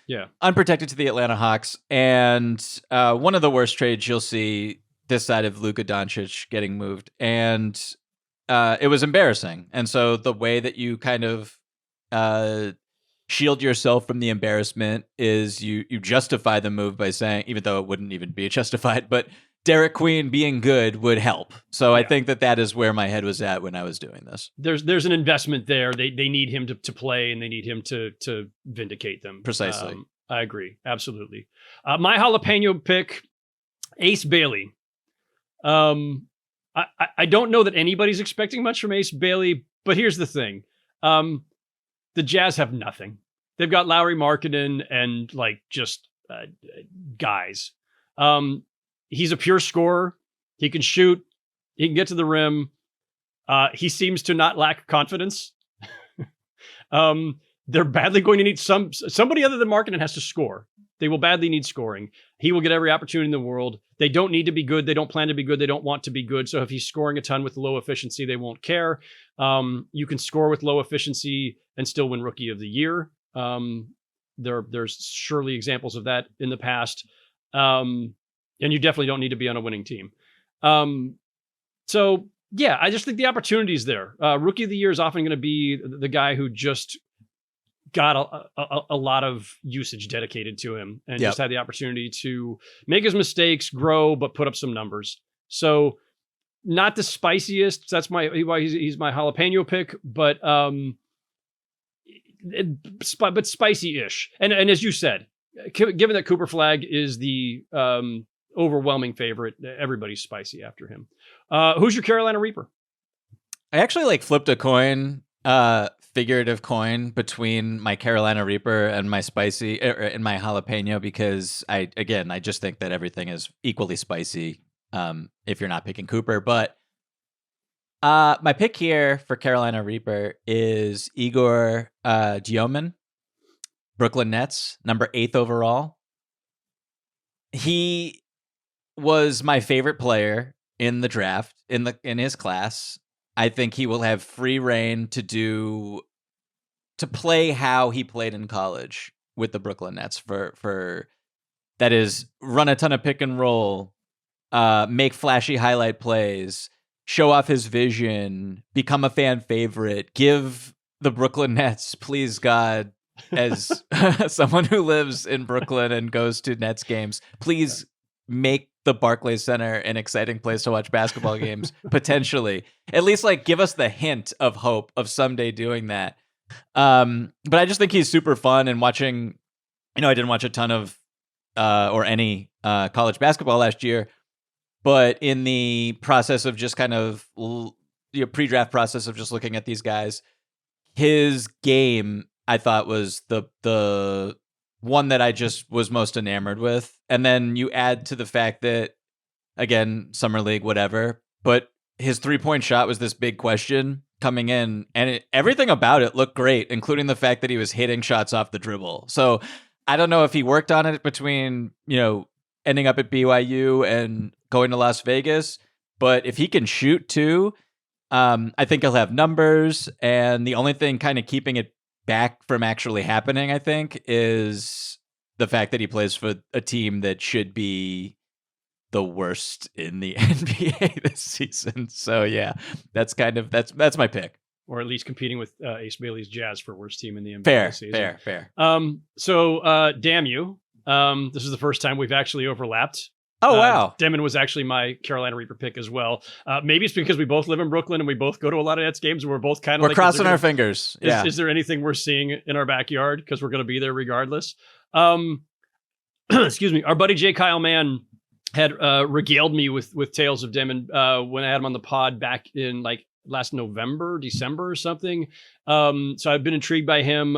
unprotected to the Atlanta Hawks, and one of the worst trades you'll see this side of Luka Doncic getting moved, and it was embarrassing. And so the way that you kind of shield yourself from the embarrassment is you justify the move by saying, even though it wouldn't even be justified, but Derek Queen being good would help. So I think that is where my head was at when I was doing this. There's an investment there. They need him to play, and they need him to vindicate them. Precisely. I agree. Absolutely. My jalapeno pick, Ace Bailey. I don't know that anybody's expecting much from Ace Bailey, but here's the thing. The Jazz have nothing. They've got Lauri Markkanen and just guys. He's a pure scorer. He can shoot. He can get to the rim. He seems to not lack confidence. They're badly going to need somebody other than Markkanen has to score. They will badly need scoring. He will get every opportunity in the world. They don't need to be good. They don't plan to be good. They don't want to be good. So if he's scoring a ton with low efficiency, they won't care. You can score with low efficiency and still win Rookie of the Year. There's surely examples of that in the past. And you definitely don't need to be on a winning team. So yeah, I just think the opportunity is there. Rookie of the Year is often going to be the guy who just got a lot of usage dedicated to him and just had the opportunity to make his mistakes, grow, but put up some numbers. So not the spiciest. That's why he's my jalapeno pick, but spicy-ish. And as you said, given that Cooper Flagg is the overwhelming favorite, everybody's spicy after him. Who's your Carolina Reaper? I actually flipped a coin, figurative coin between my Carolina Reaper and my spicy and my jalapeno, because I just think that everything is equally spicy if you're not picking Cooper. But my pick here for Carolina Reaper is Igor Dioman, Brooklyn Nets, number 8 overall. He was my favorite player in the draft in his class. I think he will have free reign to play how he played in college with the Brooklyn Nets for that is run a ton of pick and roll, make flashy highlight plays, show off his vision, become a fan favorite, give the Brooklyn Nets, please God, as someone who lives in Brooklyn and goes to Nets games, please make the Barclays Center an exciting place to watch basketball games, potentially. At least give us the hint of hope of someday doing that. But I just think he's super fun, and watching, I didn't watch a ton of or any college basketball last year, but in the process of just kind of pre-draft process of just looking at these guys, his game I thought was the one that I just was most enamored with. And then you add to the fact that, again, summer league, whatever, but his 3-point shot was this big question coming in, and everything about it looked great, including the fact that he was hitting shots off the dribble. So I don't know if he worked on it between, ending up at BYU and going to Las Vegas, but if he can shoot too, I think he'll have numbers. And the only thing kind of keeping it back from actually happening, I think, is the fact that he plays for a team that should be the worst in the NBA this season. So yeah, that's my pick. Or at least competing with Ace Bailey's Jazz for worst team in the NBA this season. Fair. So damn you. This is the first time we've actually overlapped. Oh, wow. Demon was actually my Carolina Reaper pick as well. Maybe it's because we both live in Brooklyn and we both go to a lot of Nets games, and we're both kind of we're crossing our fingers. Is there anything we're seeing in our backyard? Because we're going to be there regardless. Excuse me. Our buddy J. Kyle Mann had regaled me with tales of Demon when I had him on the pod back in last November, December or something. So I've been intrigued by him.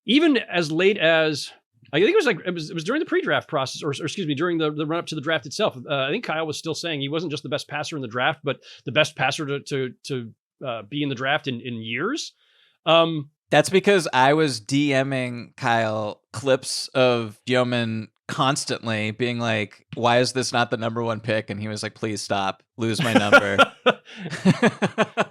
Even as late as, I think it was during the pre-draft process, or excuse me, during the run-up to the draft itself. I think Kyle was still saying he wasn't just the best passer in the draft, but the best passer to be in the draft in years. That's because I was DMing Kyle clips of Yeoman constantly being like, why is this not the number 1 pick? And he was like, please stop, lose my number. By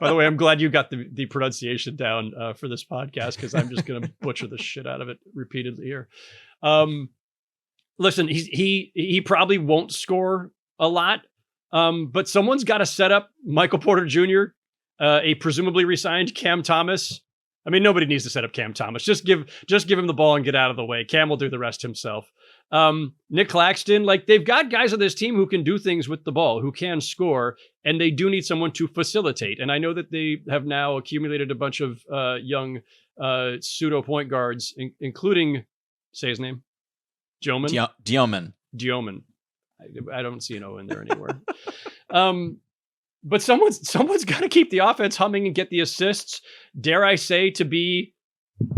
the way, I'm glad you got the pronunciation down for this podcast, because I'm just going to butcher the shit out of it repeatedly here. listen, he probably won't score a lot, but someone's got to set up Michael Porter Jr., a presumably resigned Cam Thomas. I mean, nobody needs to set up Cam Thomas. Just give him the ball and get out of the way. Cam will do the rest himself. Nick Claxton, like they've got guys on this team who can do things with the ball, who can score, and they do need someone to facilitate. And I know that they have now accumulated a bunch of young pseudo point guards, including, say his name, Dioman. I don't see an O in there anywhere. But someone's got to keep the offense humming and get the assists. Dare I say, to be,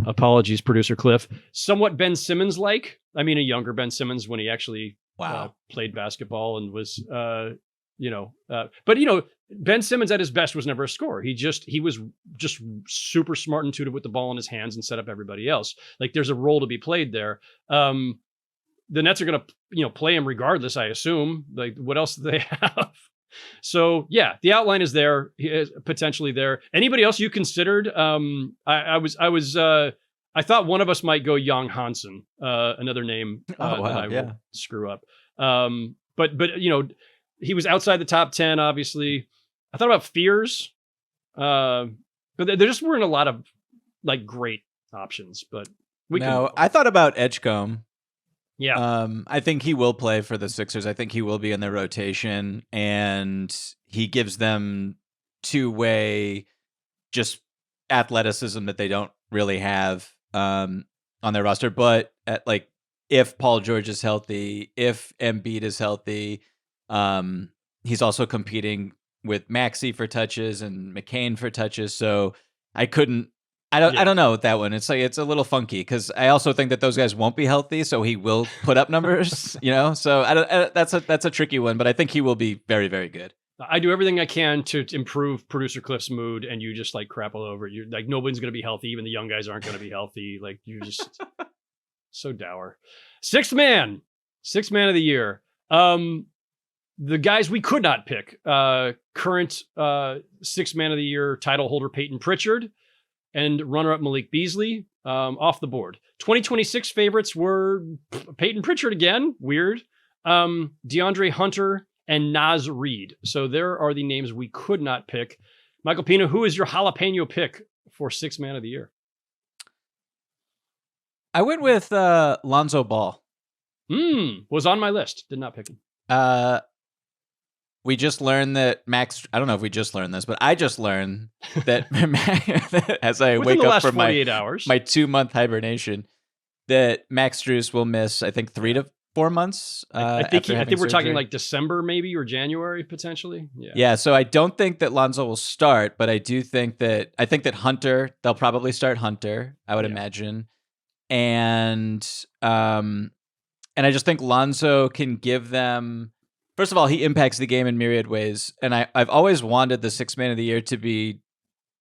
apologies, producer Cliff, somewhat Ben Simmons like. I mean, a younger Ben Simmons when he actually played basketball and was, but Ben Simmons at his best was never a scorer. He was just super smart and intuitive with the ball in his hands and set up everybody else. Like there's a role to be played there. The Nets are going to, play him regardless, I assume. Like what else do they have? So yeah, the outline is there. He is potentially there. Anybody else you considered? I thought one of us might go Young Hansen, another name that I will screw up. But he was outside the top 10, obviously. I thought about Fears, but there just weren't a lot of like great options. But I thought about Edgecombe. Yeah. I think he will play for the Sixers. I think he will be in their rotation, and he gives them two-way just athleticism that they don't really have on their roster. But if Paul George is healthy, if Embiid is healthy, he's also competing with Maxey for touches and McCain for touches. So I don't know with that one. It's a little funky because I also think that those guys won't be healthy, so he will put up numbers, So that's a tricky one, but I think he will be very, very good. I do everything I can to improve producer Cliff's mood, and you just like crap all over. You're like, nobody's going to be healthy. Even the young guys aren't going to be healthy. Like you just so dour. Sixth man of the year. The guys we could not pick. Current sixth man of the year title holder Peyton Pritchard. And runner-up Malik Beasley off the board. 2026 favorites were Peyton Pritchard again, weird, DeAndre Hunter, and Naz Reid. So there are the names we could not pick. Michael Pina, who is your jalapeno pick for sixth man of the year? I went with Lonzo Ball. Was on my list. Did not pick him. We just learned that I don't know if we just learned this, but I just learned that as I wake up from my 2-month hibernation, that Max Strus will miss, I think, 3 to 4 months. I think we're talking like December maybe, or January potentially. Yeah. So I don't think that Lonzo will start, but I think that Hunter, they'll probably start Hunter, I would imagine. And I just think Lonzo can give them. First of all, he impacts the game in myriad ways, and I've always wanted the sixth man of the year to be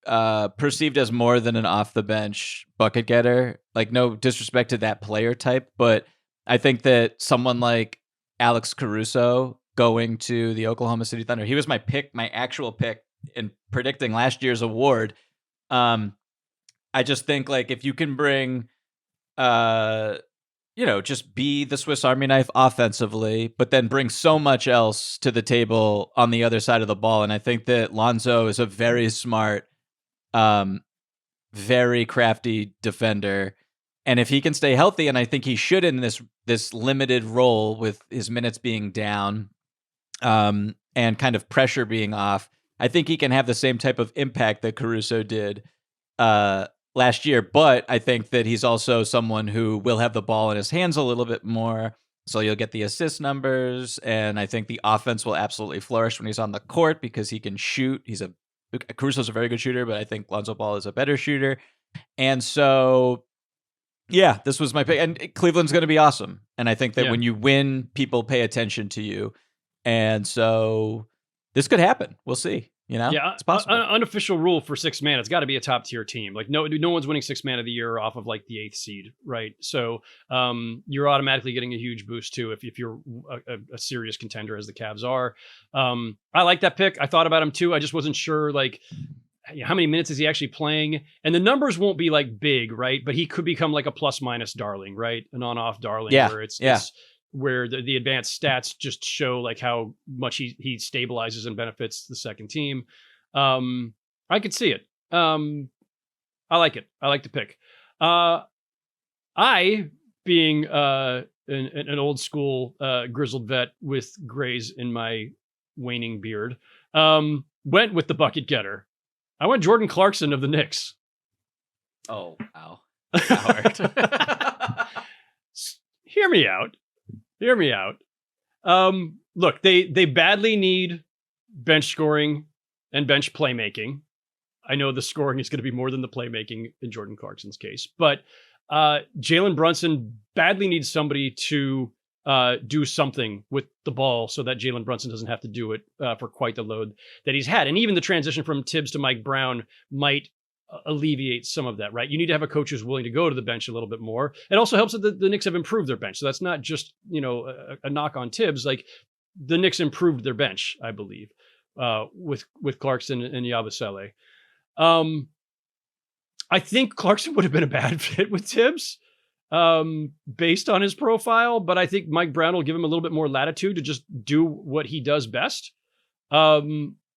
perceived as more than an off-the-bench bucket getter. Like, no disrespect to that player type, but I think that someone like Alex Caruso going to the Oklahoma City Thunder, he was my actual pick in predicting last year's award. I just think, like, if you can bring just be the Swiss Army knife offensively, but then bring so much else to the table on the other side of the ball. And I think that Lonzo is a very smart, very crafty defender. And if he can stay healthy, and I think he should in this limited role with his minutes being down and kind of pressure being off, I think he can have the same type of impact that Caruso did last year, but I think that he's also someone who will have the ball in his hands a little bit more, so you'll get the assist numbers, and I think the offense will absolutely flourish when he's on the court because he can shoot. Caruso's a very good shooter, but I think Lonzo Ball is a better shooter, and so yeah, this was my pick, and Cleveland's going to be awesome, and I think that when you win, people pay attention to you, and so this could happen. We'll see. It's possible. Unofficial rule for sixth man, it's got to be a top tier team. Like no one's winning sixth man of the year off of like the 8th seed, right? So you're automatically getting a huge boost too if you're a serious contender as the Cavs are. I like that pick. I thought about him too. I just wasn't sure like how many minutes is he actually playing, and the numbers won't be like big, right? But he could become like a plus minus darling, right? An on off darling, where it's where the advanced stats just show like how much he stabilizes and benefits the second team. I could see it. I like it. I like the pick. I, being an old school grizzled vet with grays in my waning beard, went with the bucket getter. I went Jordan Clarkson of the Knicks. Oh, wow. Howard. Hear me out. Hear me out. Look, they badly need bench scoring and bench playmaking. I know the scoring is going to be more than the playmaking in Jordan Clarkson's case, but Jalen Brunson badly needs somebody to do something with the ball so that Jalen Brunson doesn't have to do it for quite the load that he's had. And even the transition from Tibbs to Mike Brown might alleviate some of that, right? You need to have a coach who's willing to go to the bench a little bit more. It also helps that the Knicks have improved their bench. So that's not just, a knock on Tibbs. Like the Knicks improved their bench, I believe, with Clarkson and Yabusele. I think Clarkson would have been a bad fit with Tibbs based on his profile, but I think Mike Brown will give him a little bit more latitude to just do what he does best.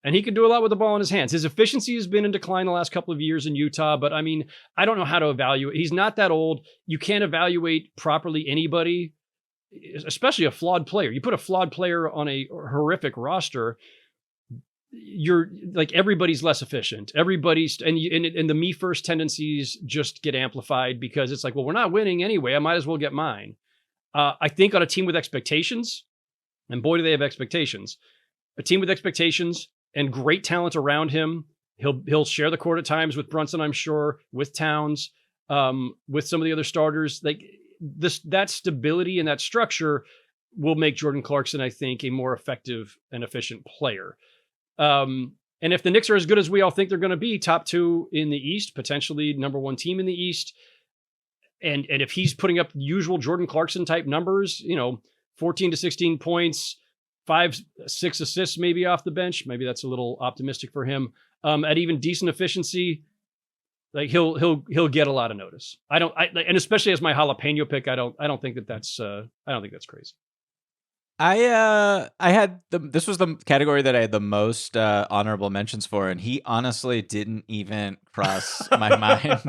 And he can do a lot with the ball in his hands. His efficiency has been in decline the last couple of years in Utah, but I mean, I don't know how to evaluate. He's not that old. You can't evaluate properly anybody, especially a flawed player. You put a flawed player on a horrific roster, you're like, everybody's less efficient. Everybody's, and the me first tendencies just get amplified because it's like, well, we're not winning anyway. I might as well get mine. I think on a team with expectations, and boy, do they have expectations, a team with expectations and great talent around him. He'll share the court at times with Brunson, I'm sure, with Towns, with some of the other starters. Like that stability and that structure will make Jordan Clarkson, I think, a more effective and efficient player. And if the Knicks are as good as we all think they're going to be, top 2 in the East, potentially number 1 team in the East, and if he's putting up usual Jordan Clarkson type numbers, 14 to 16 points, 5-6 assists maybe off the bench, maybe that's a little optimistic for him, at even decent efficiency, like he'll get a lot of notice. And especially as my jalapeno pick, I don't think that's crazy. I had this was the category that I had the most honorable mentions for, and he honestly didn't even cross my mind.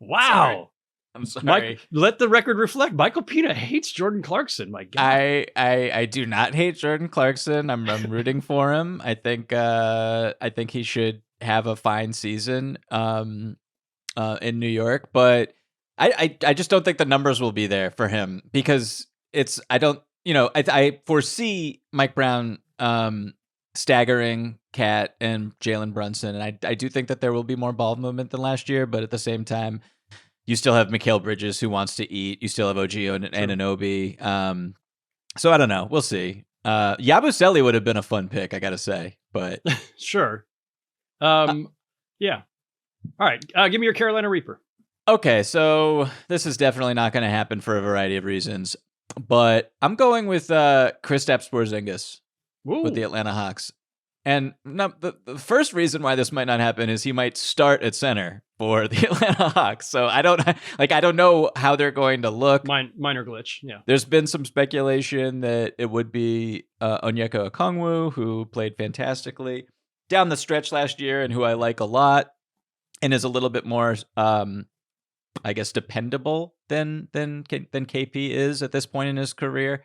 Wow. I'm sorry. Let the record reflect. Michael Pina hates Jordan Clarkson. My God. I do not hate Jordan Clarkson. I'm rooting for him. I think he should have a fine season in New York, but I just don't think the numbers will be there for him because I foresee Mike Brown staggering Cat and Jalen Brunson, and I do think that there will be more ball movement than last year, but at the same time, you still have Mikal Bridges who wants to eat. You still have OG and Anunoby. So I don't know. We'll see. Yabusele would have been a fun pick, I gotta say, but sure. Yeah. All right. Give me your Carolina Reaper. Okay, so this is definitely not going to happen for a variety of reasons, but I'm going with Kristaps Porzingis with the Atlanta Hawks. And the first reason why this might not happen is he might start at center for the Atlanta Hawks. So I don't know how they're going to look. Minor glitch, yeah. There's been some speculation that it would be Onyeka Okongwu, who played fantastically down the stretch last year and who I like a lot and is a little bit more, I guess, dependable than KP is at this point in his career.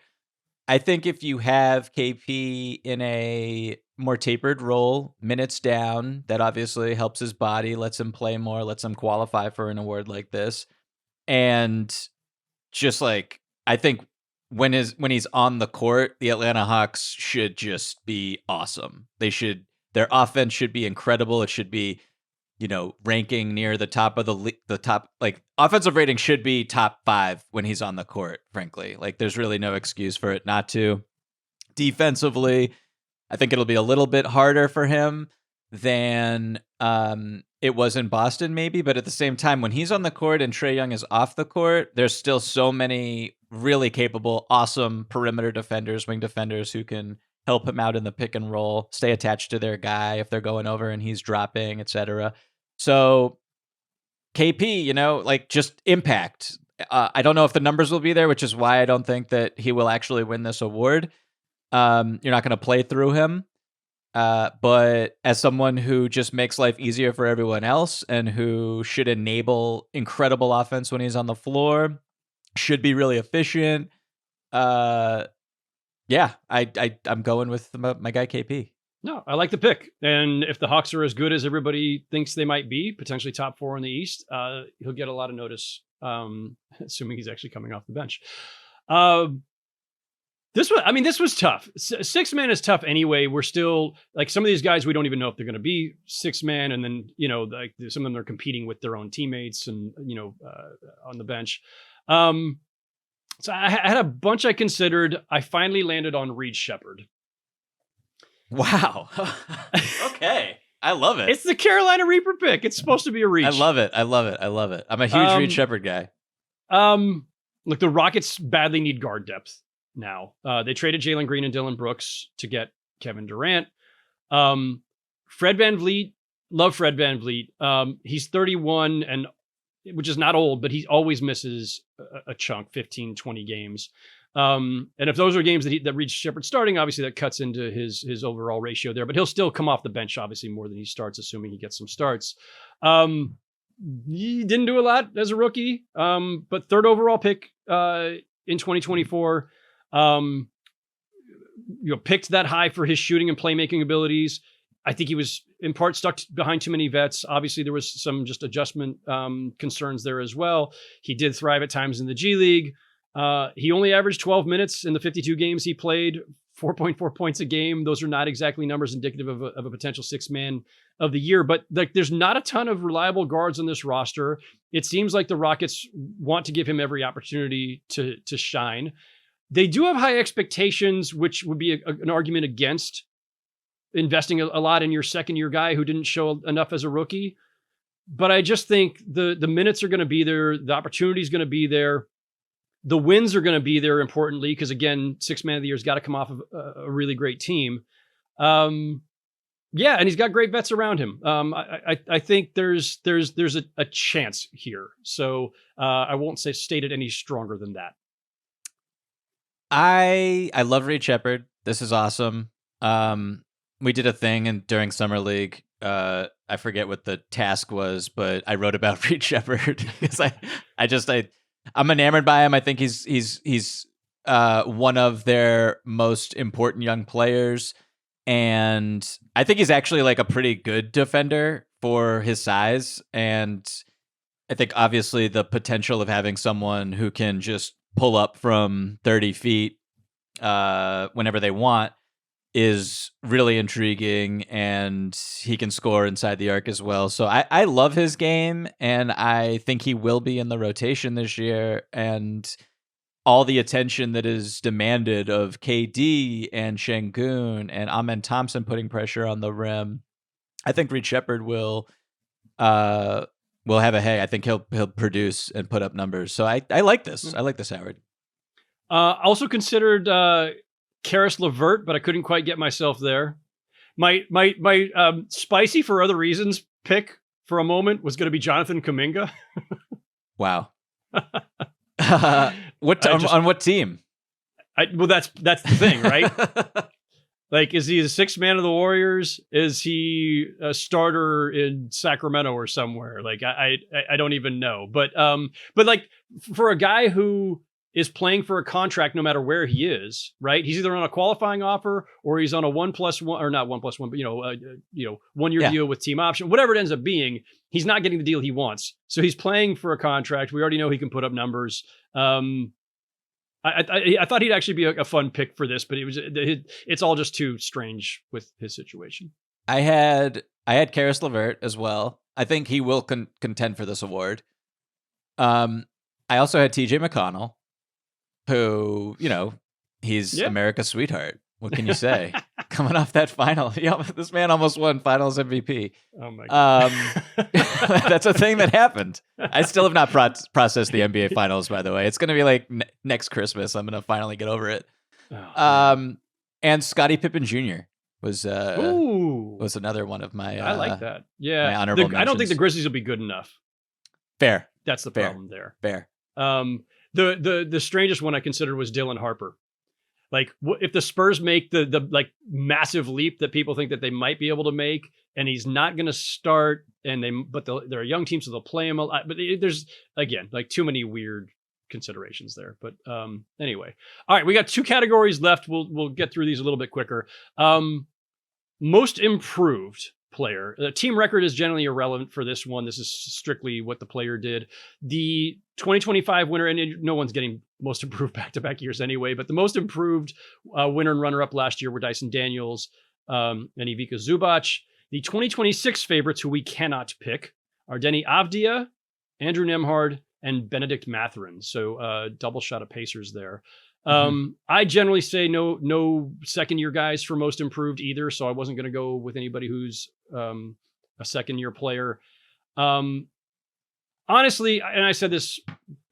I think if you have KP in a more tapered role, minutes down, that obviously helps his body, lets him play more, lets him qualify for an award like this. And just like, I think when he's on the court, the Atlanta Hawks should just be awesome. Their offense should be incredible. It should be, ranking near the top of the top, like offensive rating should be top 5 when he's on the court, frankly. Like there's really no excuse for it not to. Defensively, I think it'll be a little bit harder for him than it was in Boston maybe, but at the same time, when he's on the court and Trae Young is off the court, there's still so many really capable, awesome perimeter defenders, wing defenders who can help him out in the pick and roll, stay attached to their guy if they're going over and he's dropping, etc. So KP, just impact. I don't know if the numbers will be there, which is why I don't think that he will actually win this award. You're not going to play through him. But as someone who just makes life easier for everyone else and who should enable incredible offense when he's on the floor, should be really efficient. I'm going with my guy KP. No, I like the pick. And if the Hawks are as good as everybody thinks they might be, potentially top 4 in the East, he'll get a lot of notice, assuming he's actually coming off the bench. This was tough. 6-man is tough anyway. We're still like some of these guys, we don't even know if they're going to be 6-man. And then, like some of them are competing with their own teammates and, on the bench. So I had a bunch I considered. I finally landed on Reed Shepherd. Wow. Okay. I love it. It's the Carolina Reaper pick. It's supposed to be a reach. I love it. I'm a huge Reed Shepherd guy. Look, the Rockets badly need guard depth now. They traded Jalen Green and Dylan Brooks to get Kevin Durant. Fred VanVleet, love Fred VanVleet. He's 31, and which is not old, but he always misses a chunk, 15, 20 games. And if those are games that Reed Shepherd starting, obviously that cuts into his overall ratio there, but he'll still come off the bench, obviously, more than he starts, assuming he gets some starts. He didn't do a lot as a rookie, but third overall pick in 2024. Picked that high for his shooting and playmaking abilities. I think he was in part stuck behind too many vets. Obviously, there was some just adjustment concerns there as well. He did thrive at times in the G League. He only averaged 12 minutes in the 52 games he played, 4.4 points a game. Those are not exactly numbers indicative of a potential 6-man of the year, but like there's not a ton of reliable guards on this roster. It seems like the Rockets want to give him every opportunity to shine. They do have high expectations, which would be an argument against investing a lot in your second-year guy who didn't show enough as a rookie. But I just think the minutes are going to be there. The opportunity is going to be there. The wins are going to be there, importantly, because, again, 6-man of the year has got to come off of a really great team. And he's got great vets around him. I think there's a chance here. So I won't state it any stronger than that. I love Reed Shepherd. This is awesome. We did a thing during Summer League. I forget what the task was, but I wrote about Reed Shepherd because I'm enamored by him. I think he's one of their most important young players, and I think he's actually like a pretty good defender for his size. And I think obviously the potential of having someone who can just pull up from 30 feet whenever they want is really intriguing, and he can score inside the arc as well. So I love his game, and I think he will be in the rotation this year. And all the attention that is demanded of KD and Şengün and Amen Thompson putting pressure on the rim, I think Reed Shepherd will have a hey. I think he'll produce and put up numbers. So I like this. I like this, Howard. Also considered Karis LeVert, but I couldn't quite get myself there. My spicy for other reasons pick for a moment was going to be Jonathan Kuminga. Wow. On what team? That's the thing, right? Like, is he a 6-man of the Warriors? Is he a starter in Sacramento or somewhere? Like, I don't even know. But like for a guy who is playing for a contract no matter where he is, right? He's either on a qualifying offer or he's on a 1+1 or not 1+1, but 1 year deal with team option, whatever it ends up being. He's not getting the deal he wants, so he's playing for a contract. We already know he can put up numbers. I thought he'd actually be a fun pick for this, but it's all just too strange with his situation. I had Karis LeVert as well. I think he will contend for this award. I also had TJ McConnell, who, he's America's sweetheart. What can you say? Coming off that final, this man almost won Finals MVP. Oh my God. That's a thing that happened. I still have not processed the NBA Finals, by the way. It's going to be like next Christmas. I'm going to finally get over it. And Scottie Pippen Jr. was another one of my. I like that. Yeah, my honorable mentions. I don't think the Grizzlies will be good enough. Fair. That's the problem there. Fair. The strangest one I considered was Dylan Harper. Like, if the Spurs make the like massive leap that people think that they might be able to make, and he's not going to start, but they're a young team, so they'll play him a lot. But there's, again, like, too many weird considerations there. But anyway, all right, we got 2 categories left. We'll get through these a little bit quicker. Most improved player. The team record is generally irrelevant for this one. This is strictly what the player did. The 2025 winner, and no one's getting most improved back-to-back years anyway, but the most improved winner and runner-up last year were Dyson Daniels and Ivica Zubac. The 2026 favorites, who we cannot pick, are Denny Avdia, Andrew Nembhard, and Benedict Mathurin. So double shot of Pacers there. I generally say no second-year guys for most improved either, so I wasn't going to go with anybody who's a second-year player. Honestly, and I said this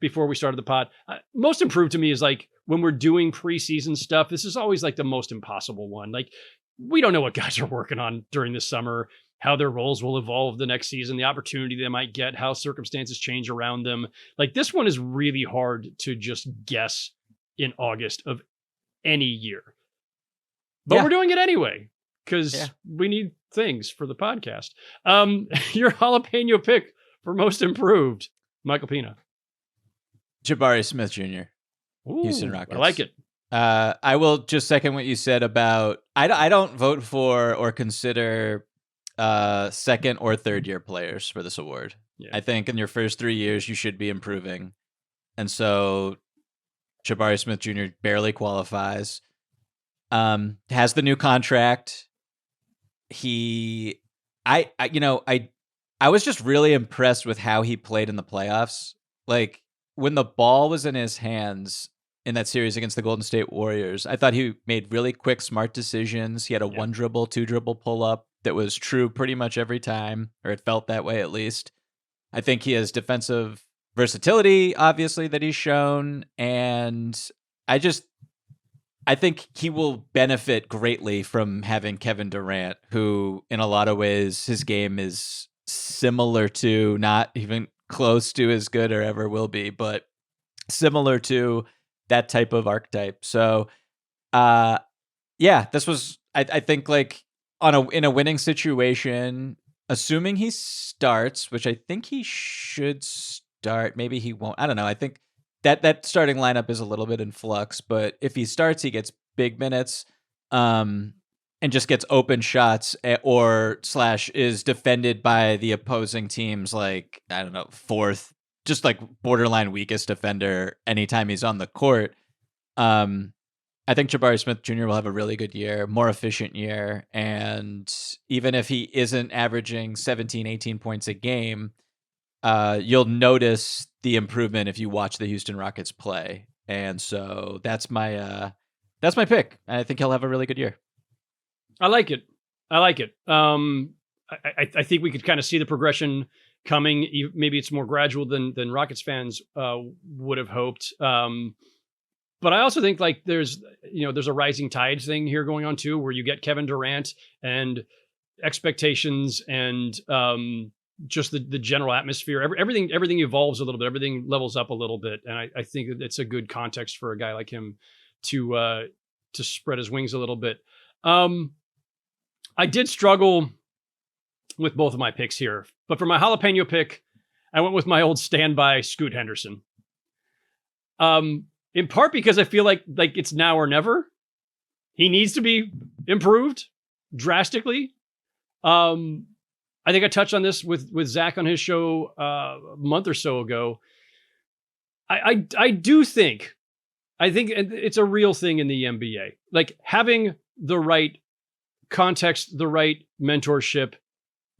before we started the pod, most improved to me is like when we're doing preseason stuff, this is always like the most impossible one. Like, we don't know what guys are working on during the summer, how their roles will evolve the next season, the opportunity they might get, how circumstances change around them. Like, this one is really hard to just guess in August of any year. But we're doing it anyway, because we need things for the podcast. Your jalapeno pick for most improved, Michael Pina. Jabari Smith Jr., Houston Rockets. I like it. I will just second what you said about, I don't vote for or consider second or third year players for this award. Yeah. I think in your first 3 years, you should be improving. And so Jabari Smith Jr. barely qualifies. Has the new contract. I was just really impressed with how he played in the playoffs. Like, when the ball was in his hands in that series against the Golden State Warriors, I thought he made really quick, smart decisions. He had a 1-dribble, 2-dribble pull-up that was true pretty much every time, or it felt that way at least. I think he has defensive versatility, obviously, that he's shown, and I think he will benefit greatly from having Kevin Durant, who, in a lot of ways, his game is similar to, not even close to as good or ever will be, but similar to that type of archetype. So, this was, I think, like, in a winning situation, assuming he starts, which I think he should start, maybe he won't. I don't know. I think that starting lineup is a little bit in flux, but if he starts, he gets big minutes, and just gets open shots or / is defended by the opposing team's, like, I don't know, fourth, just like borderline weakest defender anytime he's on the court. I think Jabari Smith Jr. will have a really good year, more efficient year. And even if he isn't averaging 17, 18 points a game, you'll notice the improvement if you watch the Houston Rockets play. And so that's my pick. I think he'll have a really good year. I like it. I think we could kind of see the progression coming. Maybe it's more gradual than Rockets fans would have hoped. But I also think, like, there's a rising tide thing here going on too, where you get Kevin Durant and expectations and just the general atmosphere. Everything evolves a little bit. Everything levels up a little bit, and I think it's a good context for a guy like him to spread his wings a little bit. I did struggle with both of my picks here, but for my jalapeno pick, I went with my old standby Scoot Henderson. In part because I feel like it's now or never. He needs to be improved drastically. I think I touched on this with Zach on his show a month or so ago. I think it's a real thing in the NBA. Like, having the right context, the right mentorship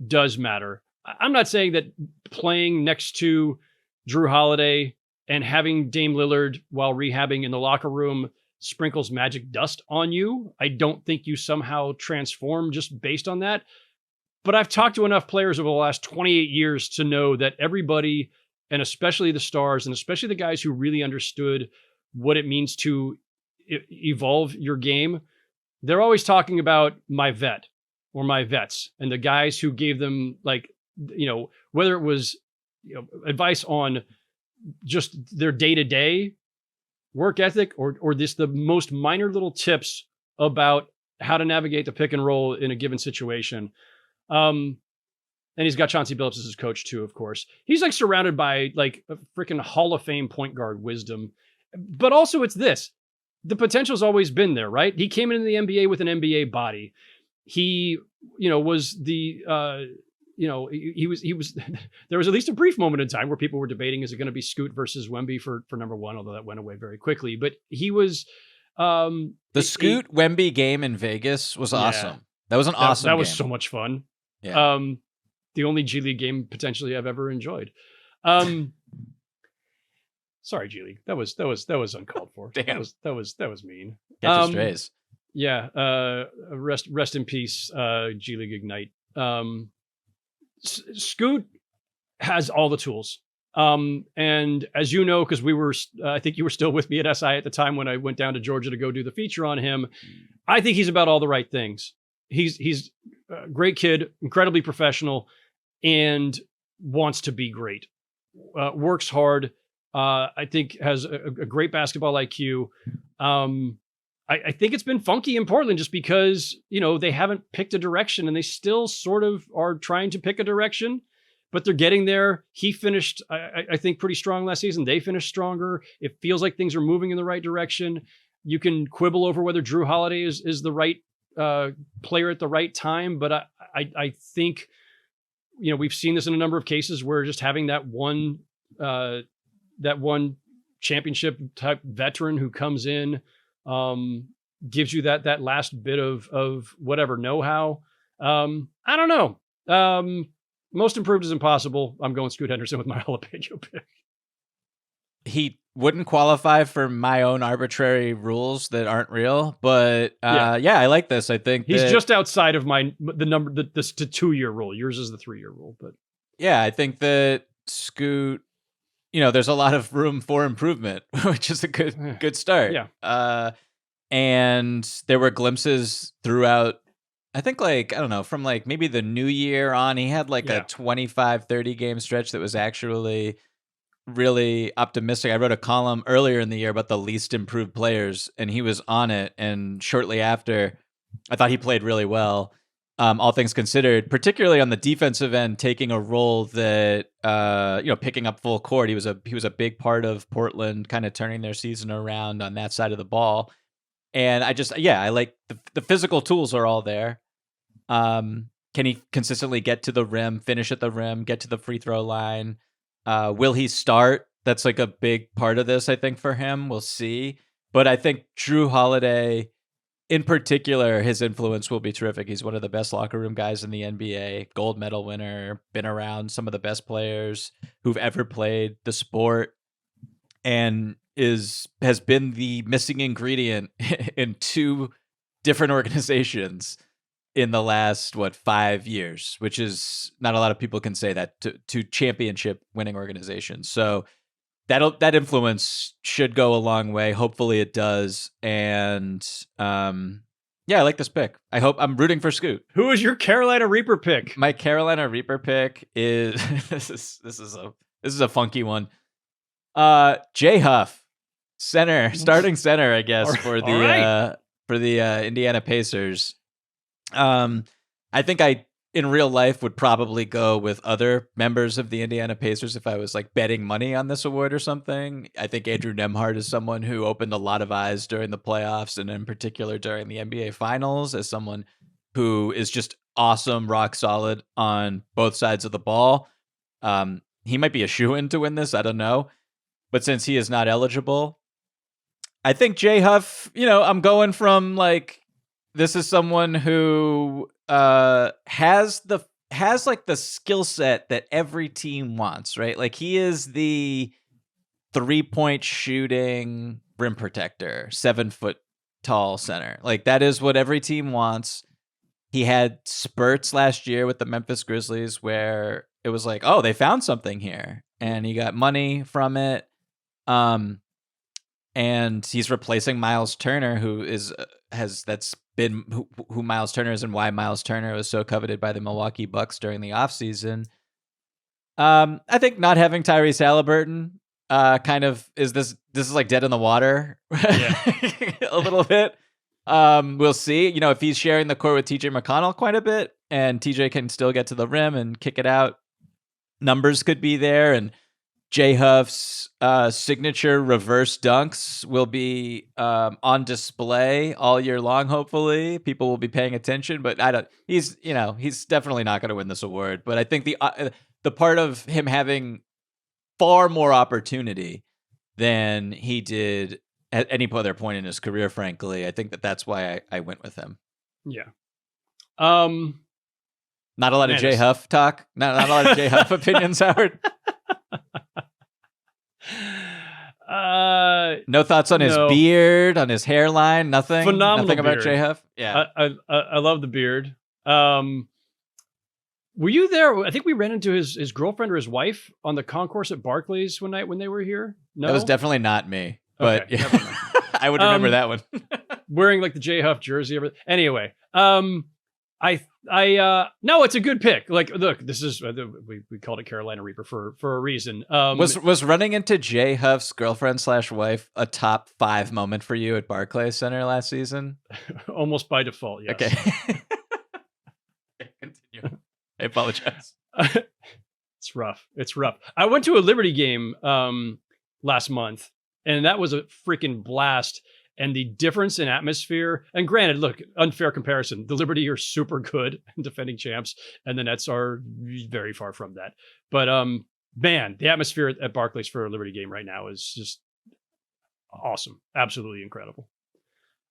does matter. I'm not saying that playing next to Drew Holiday and having Dame Lillard while rehabbing in the locker room sprinkles magic dust on you. I don't think you somehow transform just based on that. But I've talked to enough players over the last 28 years to know that everybody, and especially the stars, and especially the guys who really understood what it means to evolve your game, they're always talking about my vet or my vets, and the guys who gave them, like, whether it was advice on just their day-to-day work ethic or the most minor little tips about how to navigate the pick and roll in a given situation. And he's got Chauncey Billups as his coach too, of course. He's like surrounded by like a freaking Hall of Fame point guard wisdom. But also it's this. The potential's always been there, right? He came into the NBA with an NBA body. He, was the he was there was at least a brief moment in time where people were debating, is it going to be Scoot versus Wemby for number one, although that went away very quickly. But he was the Scoot Wemby game in Vegas was awesome. That was an awesome game. Was so much fun. Yeah. The only G League game potentially I've ever enjoyed. Sorry, G League. That was uncalled for. Damn. That was mean. Get the strays. Yeah. Rest in peace, G League Ignite. Scoot has all the tools. And as you know, because we were, I think you were still with me at SI at the time when I went down to Georgia to go do the feature on him. I think he's about all the right things. He's a great kid, incredibly professional, and wants to be great. Works hard. I think has a great basketball IQ. I think it's been funky in Portland just because, they haven't picked a direction and they still sort of are trying to pick a direction, but they're getting there. He finished, I think, pretty strong last season. They finished stronger. It feels like things are moving in the right direction. You can quibble over whether Drew Holiday is the right player at the right time, but I think, we've seen this in a number of cases where just having that one championship type veteran who comes in, gives you that last bit of whatever know-how. I don't know. Most improved is impossible. I'm going Scoot Henderson with my jalapeño pick. He wouldn't qualify for my own arbitrary rules that aren't real, but yeah, I like this. I think he's just outside of the 2-year rule. Yours is the 3-year rule, but yeah, I think that Scoot, there's a lot of room for improvement, which is a good start. Yeah. And there were glimpses throughout, I think, from maybe the new year on, he had a 25-30 game stretch that was actually really optimistic. I wrote a column earlier in the year about the least improved players, and he was on it. And shortly after, I thought he played really well. All things considered, particularly on the defensive end, taking a role that, picking up full court. He was a big part of Portland kind of turning their season around on that side of the ball. And I like the physical tools are all there. Can he consistently get to the rim, finish at the rim, get to the free throw line? Will he start? That's a big part of this, I think, for him. We'll see. But I think Drew Holiday, in particular, his influence will be terrific. He's one of the best locker room guys in the NBA, gold medal winner, been around some of the best players who've ever played the sport, and has been the missing ingredient in 2 different organizations in the last 5 years, which is not a lot of people can say that to championship winning organizations. So that influence should go a long way. Hopefully it does. And yeah, I like this pick. I'm rooting for Scoot. Who is your Carolina Reaper pick? My Carolina Reaper pick is this is a funky one. Jay Huff, starting center, I guess, for the Indiana Pacers. I think in real life would probably go with other members of the Indiana Pacers if I was betting money on this award or something. I think Andrew Nembhard is someone who opened a lot of eyes during the playoffs and in particular during the NBA Finals as someone who is just awesome, rock solid on both sides of the ball. He might be a shoo-in to win this. I don't know. But since he is not eligible, I think Jay Huff, I'm going from this is someone who has the skill set that every team wants, right? He is the 3-point shooting rim protector, 7-foot tall center. That is what every team wants. He had spurts last year with the Memphis Grizzlies where it was oh, they found something here, and he got money from it. And he's replacing Miles Turner, who Miles Turner is and why Miles Turner was so coveted by the Milwaukee Bucks during the offseason. I think not having Tyrese Halliburton kind of is this is like dead in the water a little bit. We'll see. You know, if he's sharing the court with TJ McConnell quite a bit and TJ can still get to the rim and kick it out, numbers could be there. And J Huff's signature reverse dunks will be on display all year long. Hopefully, people will be paying attention. But he's definitely not going to win this award. But I think the part of him having far more opportunity than he did at any other point in his career, frankly, I think that's why I went with him. Yeah. Not a lot of J Huff talk. Not a lot of J Huff opinions, Howard. No thoughts on his beard, on his hairline, nothing. Phenomenal. Nothing about beard. J Huff. Yeah, I love the beard. Were you there? I think we ran into his girlfriend or his wife on the concourse at Barclays one night when they were here. No, that was definitely not me. But okay, I would remember that one. Wearing like the J Huff jersey. Anyway, no, it's a good pick. Like, look, this is we called it Carolina Reaper for a reason. Was running into J Huff's girlfriend / wife a top 5 moment for you at Barclays Center last season? Almost by default, yes. Okay. Continue. I apologize. It's rough. I went to a Liberty game last month, and that was a freaking blast. And the difference in atmosphere, and granted, look, unfair comparison, the Liberty are super good defending champs, and the Nets are very far from that. But man, the atmosphere at Barclays for a Liberty game right now is just awesome. Absolutely incredible.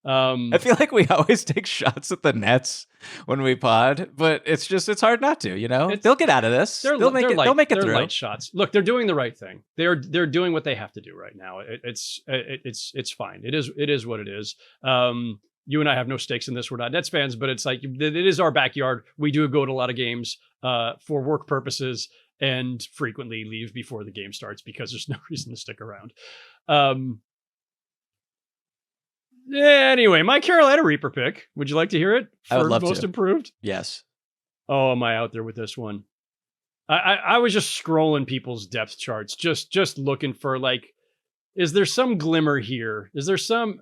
I feel like we always take shots at the Nets when we pod, but it's hard not to, you know? They'll get out of this. They'll make it through. Light shots. Look, they're doing the right thing. They're doing what they have to do right now. It's fine. It is what it is. You and I have no stakes in this. We're not Nets fans, but it's like, it is our backyard. We do go to a lot of games for work purposes and frequently leave before the game starts because there's no reason to stick around. Yeah, anyway, my Carolina Reaper pick. Would you like to hear it? I would love most to. Improved? Yes. Oh, am I out there with this one? I was just scrolling people's depth charts, just looking for, like, is there some glimmer here? Is there some...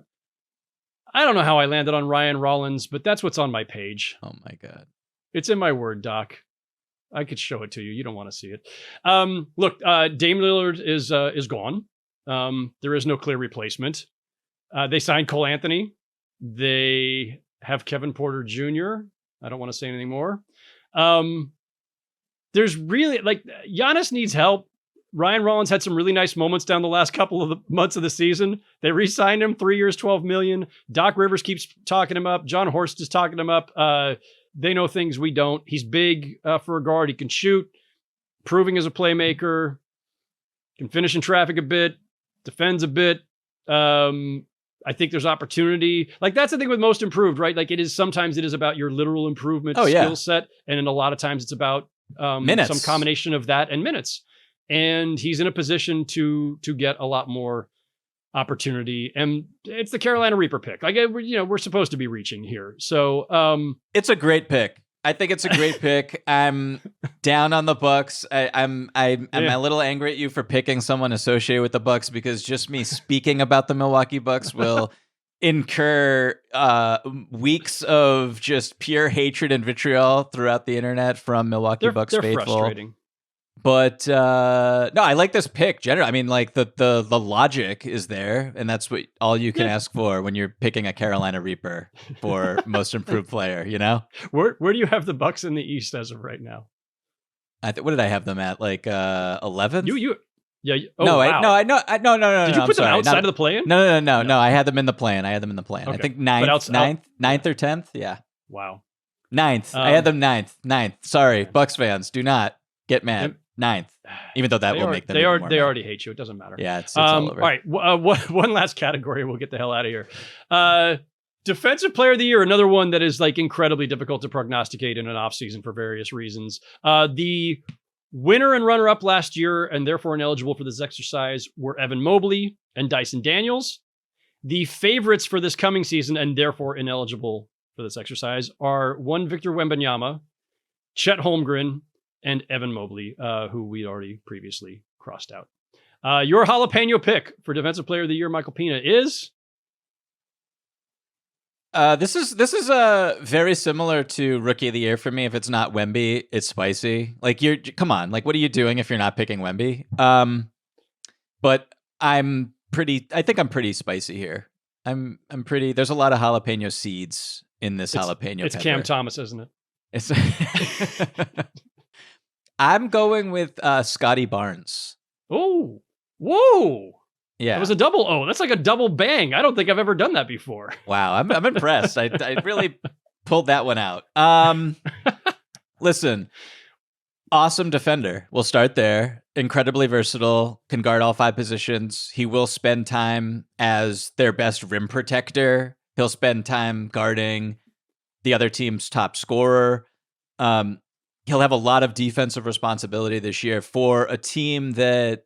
I don't know how I landed on Ryan Rollins, but that's what's on my page. Oh my God. It's in my Word doc. I could show it to you. You don't want to see it. Look, Dame Lillard is gone. There is no clear replacement. They signed Cole Anthony. They have Kevin Porter Jr. I don't want to say anything more. There's really, like, Giannis needs help. Ryan Rollins had some really nice moments down the last couple of the months of the season. They re-signed him, 3 years, $12 million. Doc Rivers keeps talking him up. John Horst is talking him up. They know things we don't. He's big for a guard. He can shoot, proving as a playmaker, can finish in traffic a bit, defends a bit. I think there's opportunity. Like, that's the thing with most improved, right? Like, sometimes it is about your literal improvement skill set. And then a lot of times it's about minutes. Some combination of that and minutes. And he's in a position to get a lot more opportunity. And it's the Carolina Reaper pick. Like, we're supposed to be reaching here. So it's a great pick. I think it's a great pick. I'm down on the Bucks. I'm a little angry at you for picking someone associated with the Bucks, because just me speaking about the Milwaukee Bucks will incur weeks of just pure hatred and vitriol throughout the internet from Milwaukee Bucks faithful. They're frustrating. But no, I like this pick. Generally, I mean, like the logic is there, and that's what all you can ask for when you're picking a Carolina Reaper for most improved player. You know, where do you have the Bucks in the East as of right now? What did I have them at? Like 11th? Yeah. Oh, no, wow. No. Did you put them outside of the play-in? No. I had them in the play-in. Okay. I think ninth or 10th. Yeah. Wow. 9th. I had them 9th. Sorry, Bucks fans, do not get mad. 9th, even though that will make them. They already hate you. It doesn't matter. Yeah, it's all over. All right, one last category. We'll get the hell out of here. Defensive Player of the Year, another one that is, like, incredibly difficult to prognosticate in an offseason for various reasons. The winner and runner-up last year, and therefore ineligible for this exercise, were Evan Mobley and Dyson Daniels. The favorites for this coming season, and therefore ineligible for this exercise, are one Victor Wembanyama, Chet Holmgren, and Evan Mobley, who we already previously crossed out. Your jalapeno pick for Defensive Player of the Year, Michael Pina, is? This is very similar to Rookie of the Year for me. If it's not Wemby, it's spicy. Like come on. Like, what are you doing if you're not picking Wemby? But I think I'm pretty spicy here. I'm pretty. There's a lot of jalapeno seeds in this jalapeno. It's pepper. Cam Thomas, isn't it? It's. I'm going with Scotty Barnes. Oh, whoa! Yeah, it was a double. Oh, that's like a double bang. I don't think I've ever done that before. Wow, I'm impressed. I really pulled that one out. Listen, awesome defender. We'll start there. Incredibly versatile. Can guard all 5 positions. He will spend time as their best rim protector. He'll spend time guarding the other team's top scorer. He'll have a lot of defensive responsibility this year for a team that,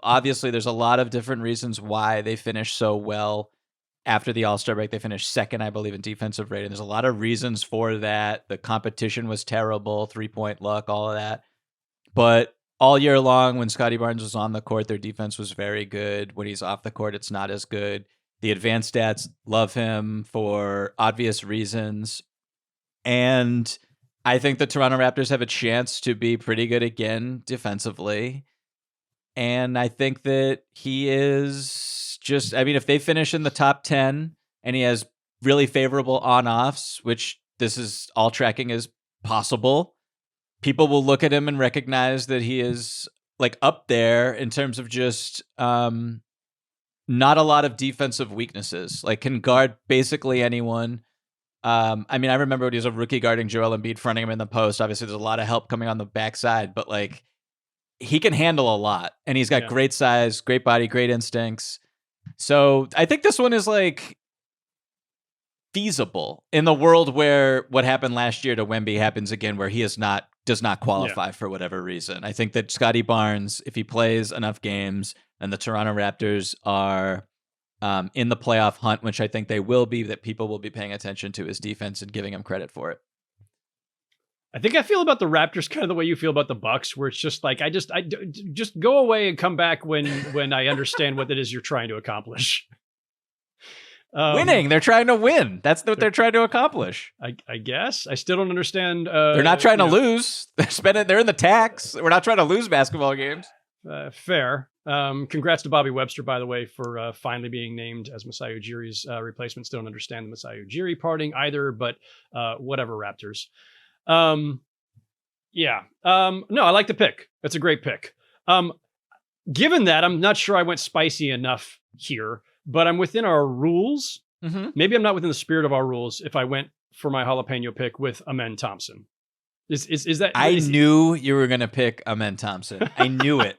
obviously there's a lot of different reasons why they finished so well after the All-Star break. They finished second, I believe, in defensive rating. There's a lot of reasons for that. The competition was terrible, 3-point luck, all of that. But all year long, when Scotty Barnes was on the court, their defense was very good. When he's off the court, it's not as good. The advanced stats love him for obvious reasons. And I think the Toronto Raptors have a chance to be pretty good again defensively. And I think that he is just, if they finish in the top 10 and he has really favorable on-offs, which this is all tracking as possible, people will look at him and recognize that he is like up there in terms of just not a lot of defensive weaknesses, like can guard basically anyone. I remember when he was a rookie guarding Joel Embiid, fronting him in the post. Obviously, there's a lot of help coming on the backside, but like he can handle a lot, and he's got great size, great body, great instincts. So I think this one is like feasible in the world where what happened last year to Wemby happens again, where he does not qualify for whatever reason. I think that Scotty Barnes, if he plays enough games, and the Toronto Raptors are in the playoff hunt, which I think they will be, that people will be paying attention to his defense and giving him credit for it. I think I feel about the Raptors kind of the way you feel about the Bucks, where it's just like I just go away and come back when I understand what it is you're trying to accomplish. Winning, they're trying to win. That's what they're trying to accomplish. I guess I still don't understand. They're not trying to lose. They're in the tax. We're not trying to lose basketball games. Fair. Congrats to Bobby Webster, by the way, for finally being named as Masai Ujiri's replacement. Still don't understand the Masai Ujiri parting either, but whatever, Raptors. No, I like the pick. That's a great pick. Given that, I'm not sure I went spicy enough here, but I'm within our rules. Mm-hmm. Maybe I'm not within the spirit of our rules if I went for my jalapeno pick with Amen Thompson. Is that? I knew you were going to pick Amen Thompson. I knew it,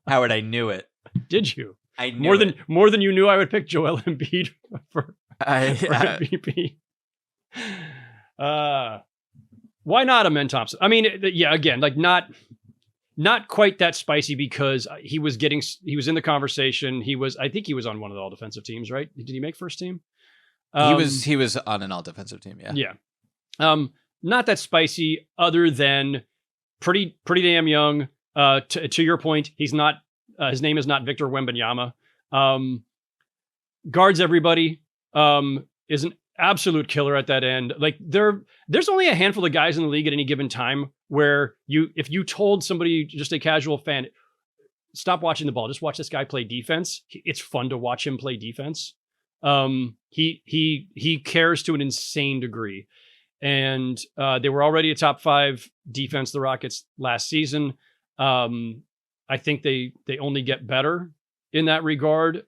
Howard. I knew it. Did you? I knew more than you knew I would pick Joel Embiid for MVP. Why not Amen Thompson? Again, like not quite that spicy because he was in the conversation. I think he was on one of the all defensive teams, right? Did he make first team? He was on an all defensive team. Yeah. Yeah. Not that spicy, other than pretty damn young. To your point, he's not. His name is not Victor Wembanyama. Guards everybody. Is an absolute killer at that end. Like there's only a handful of guys in the league at any given time where if you told somebody, just a casual fan, stop watching the ball, just watch this guy play defense. It's fun to watch him play defense. He cares to an insane degree. And they were already a top 5 defense, the Rockets, last season. I think they only get better in that regard,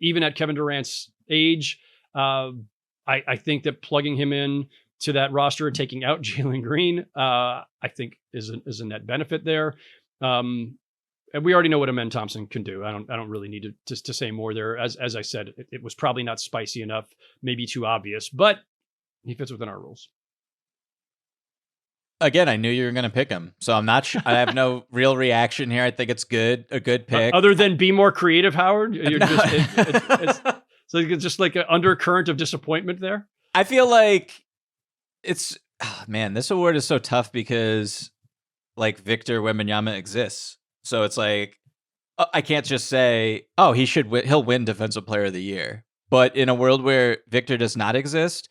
even at Kevin Durant's age. I think that plugging him in to that roster, taking out Jalen Green, I think is a net benefit there. And we already know what Amen Thompson can do. I don't really need to say more there. As I said, it was probably not spicy enough, maybe too obvious, but he fits within our rules. Again, I knew you were going to pick him, so I'm not. I have no real reaction here. I think it's a good pick. Other than be more creative, Howard. You're so it's just like an undercurrent of disappointment there. I feel like this award is so tough because like Victor Wembanyama exists, so it's like I can't just say, oh, he'll win Defensive Player of the Year. But in a world where Victor does not exist,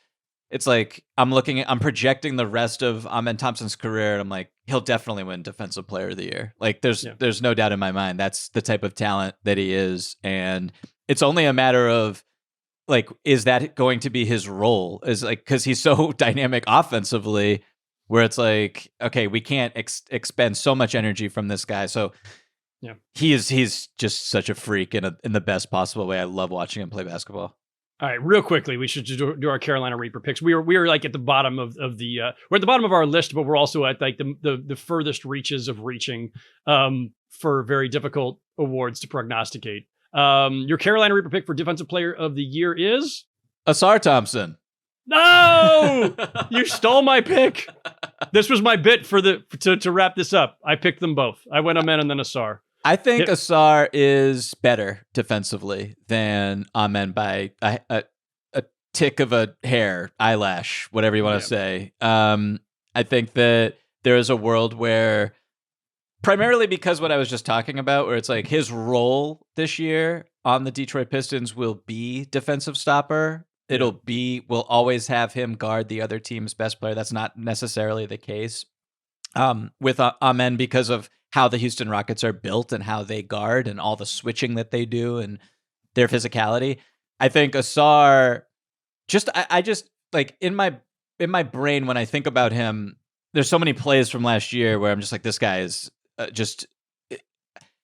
it's like I'm projecting the rest of Amen Thompson's career, and I'm like, he'll definitely win Defensive Player of the Year. Like there's no doubt in my mind that's the type of talent that he is, and it's only a matter of like, is that going to be his role? Is like because he's so dynamic offensively, where it's like, okay, we can't expend so much energy from this guy, so. Yeah, he's just such a freak in the best possible way. I love watching him play basketball. All right, real quickly, we should do our Carolina Reaper picks. We are like at the bottom of the we're at the bottom of our list, but we're also at like the furthest reaches of reaching for very difficult awards to prognosticate. Your Carolina Reaper pick for Defensive Player of the Year is Ausar Thompson. No, you stole my pick. This was my bit for to wrap this up. I picked them both. I went Amen and then Ausar. I think Ausar is better defensively than Amen by a tick of a hair, eyelash, whatever you want to say. I think that there is a world where, primarily because what I was just talking about, where it's like his role this year on the Detroit Pistons will be defensive stopper. We'll always have him guard the other team's best player. That's not necessarily the case with Amen because of how the Houston Rockets are built and how they guard and all the switching that they do and their physicality. I think Ausar, I just like in my brain when I think about him, there's so many plays from last year where I'm just like, this guy is just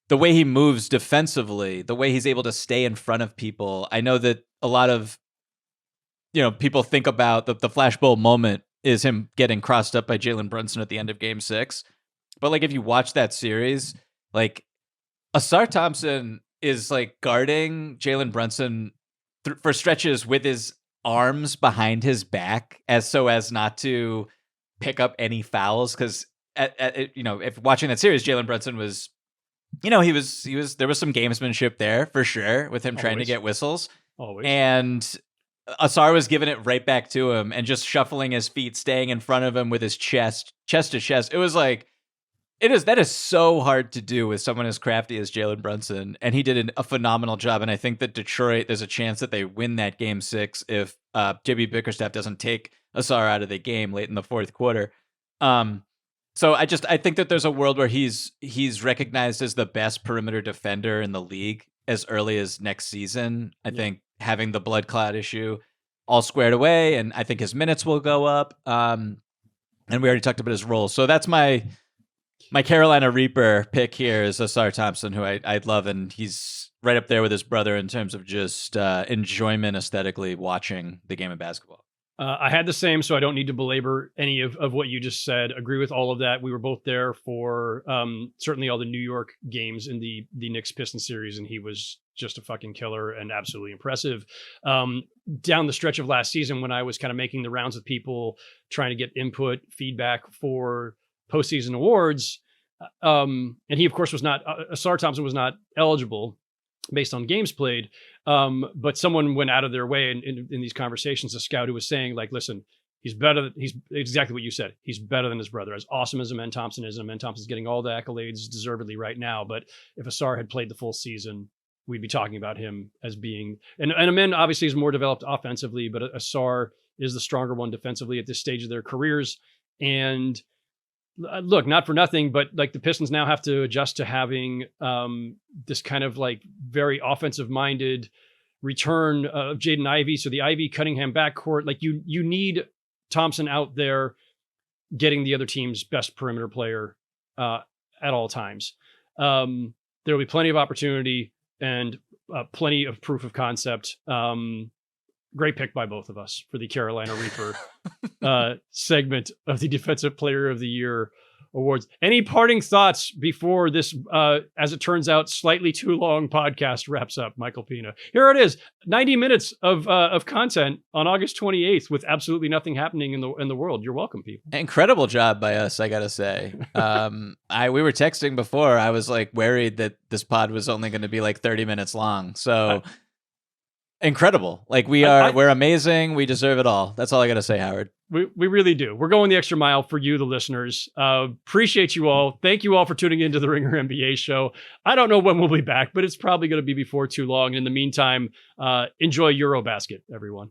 the way he moves defensively, the way he's able to stay in front of people. I know that a lot of people think about the flashbulb moment is him getting crossed up by Jalen Brunson at the end of Game 6. But like if you watch that series, like Ausar Thompson is like guarding Jalen Brunson for stretches with his arms behind his back as not to pick up any fouls. Because if watching that series, Jalen Brunson was, there was some gamesmanship there for sure with him trying to get whistles. Always. And Ausar was giving it right back to him and just shuffling his feet, staying in front of him with his chest to chest. It was like, that is so hard to do with someone as crafty as Jalen Brunson. And he did a phenomenal job. And I think that Detroit, there's a chance that they win that Game 6 if JB Bickerstaff doesn't take Ausar out of the game late in the fourth quarter. So I think that there's a world where he's recognized as the best perimeter defender in the league as early as next season. I think having the blood clot issue all squared away, and I think his minutes will go up. And we already talked about his role. So that's my Carolina Reaper pick here is Ausar Thompson, who I love, and he's right up there with his brother in terms of just enjoyment aesthetically watching the game of basketball. I had the same, so I don't need to belabor any of what you just said. Agree with all of that. We were both there for certainly all the New York games in the Knicks-Pistons series, and he was just a fucking killer and absolutely impressive. Down the stretch of last season when I was kind of making the rounds with people, trying to get input, feedback for postseason awards, and he, of course, Ausar Thompson was not eligible based on games played. But someone went out of their way in these conversations, a scout who was saying, like, listen, he's exactly what you said. He's better than his brother. As awesome as Amen Thompson is, and Amen Thompson's getting all the accolades deservedly right now. But if Ausar had played the full season, we'd be talking about him as being, and Amen obviously is more developed offensively, but Ausar is the stronger one defensively at this stage of their careers. And look, not for nothing, but like the Pistons now have to adjust to having this kind of like very offensive minded return of Jaden Ivey. So the Ivey Cunningham backcourt, like you need Thompson out there getting the other team's best perimeter player at all times. There will be plenty of opportunity and plenty of proof of concept. Great pick by both of us for the Carolina Reaper segment of the Defensive Player of the Year awards. Any parting thoughts before this, as it turns out, slightly too long podcast wraps up, Michael Pina? Here it is, 90 minutes of content on August 28th with absolutely nothing happening in the world. You're welcome, people. Incredible job by us, I gotta say. We were texting before. I was like worried that this pod was only going to be like 30 minutes long. So. incredible. Like we're amazing. We deserve it all. That's all I got to say, Howard. We really do. We're going the extra mile for you, the listeners. Appreciate you all. Thank you all for tuning into the Ringer NBA show. I don't know when we'll be back, but it's probably going to be before too long. In the meantime, enjoy EuroBasket, everyone.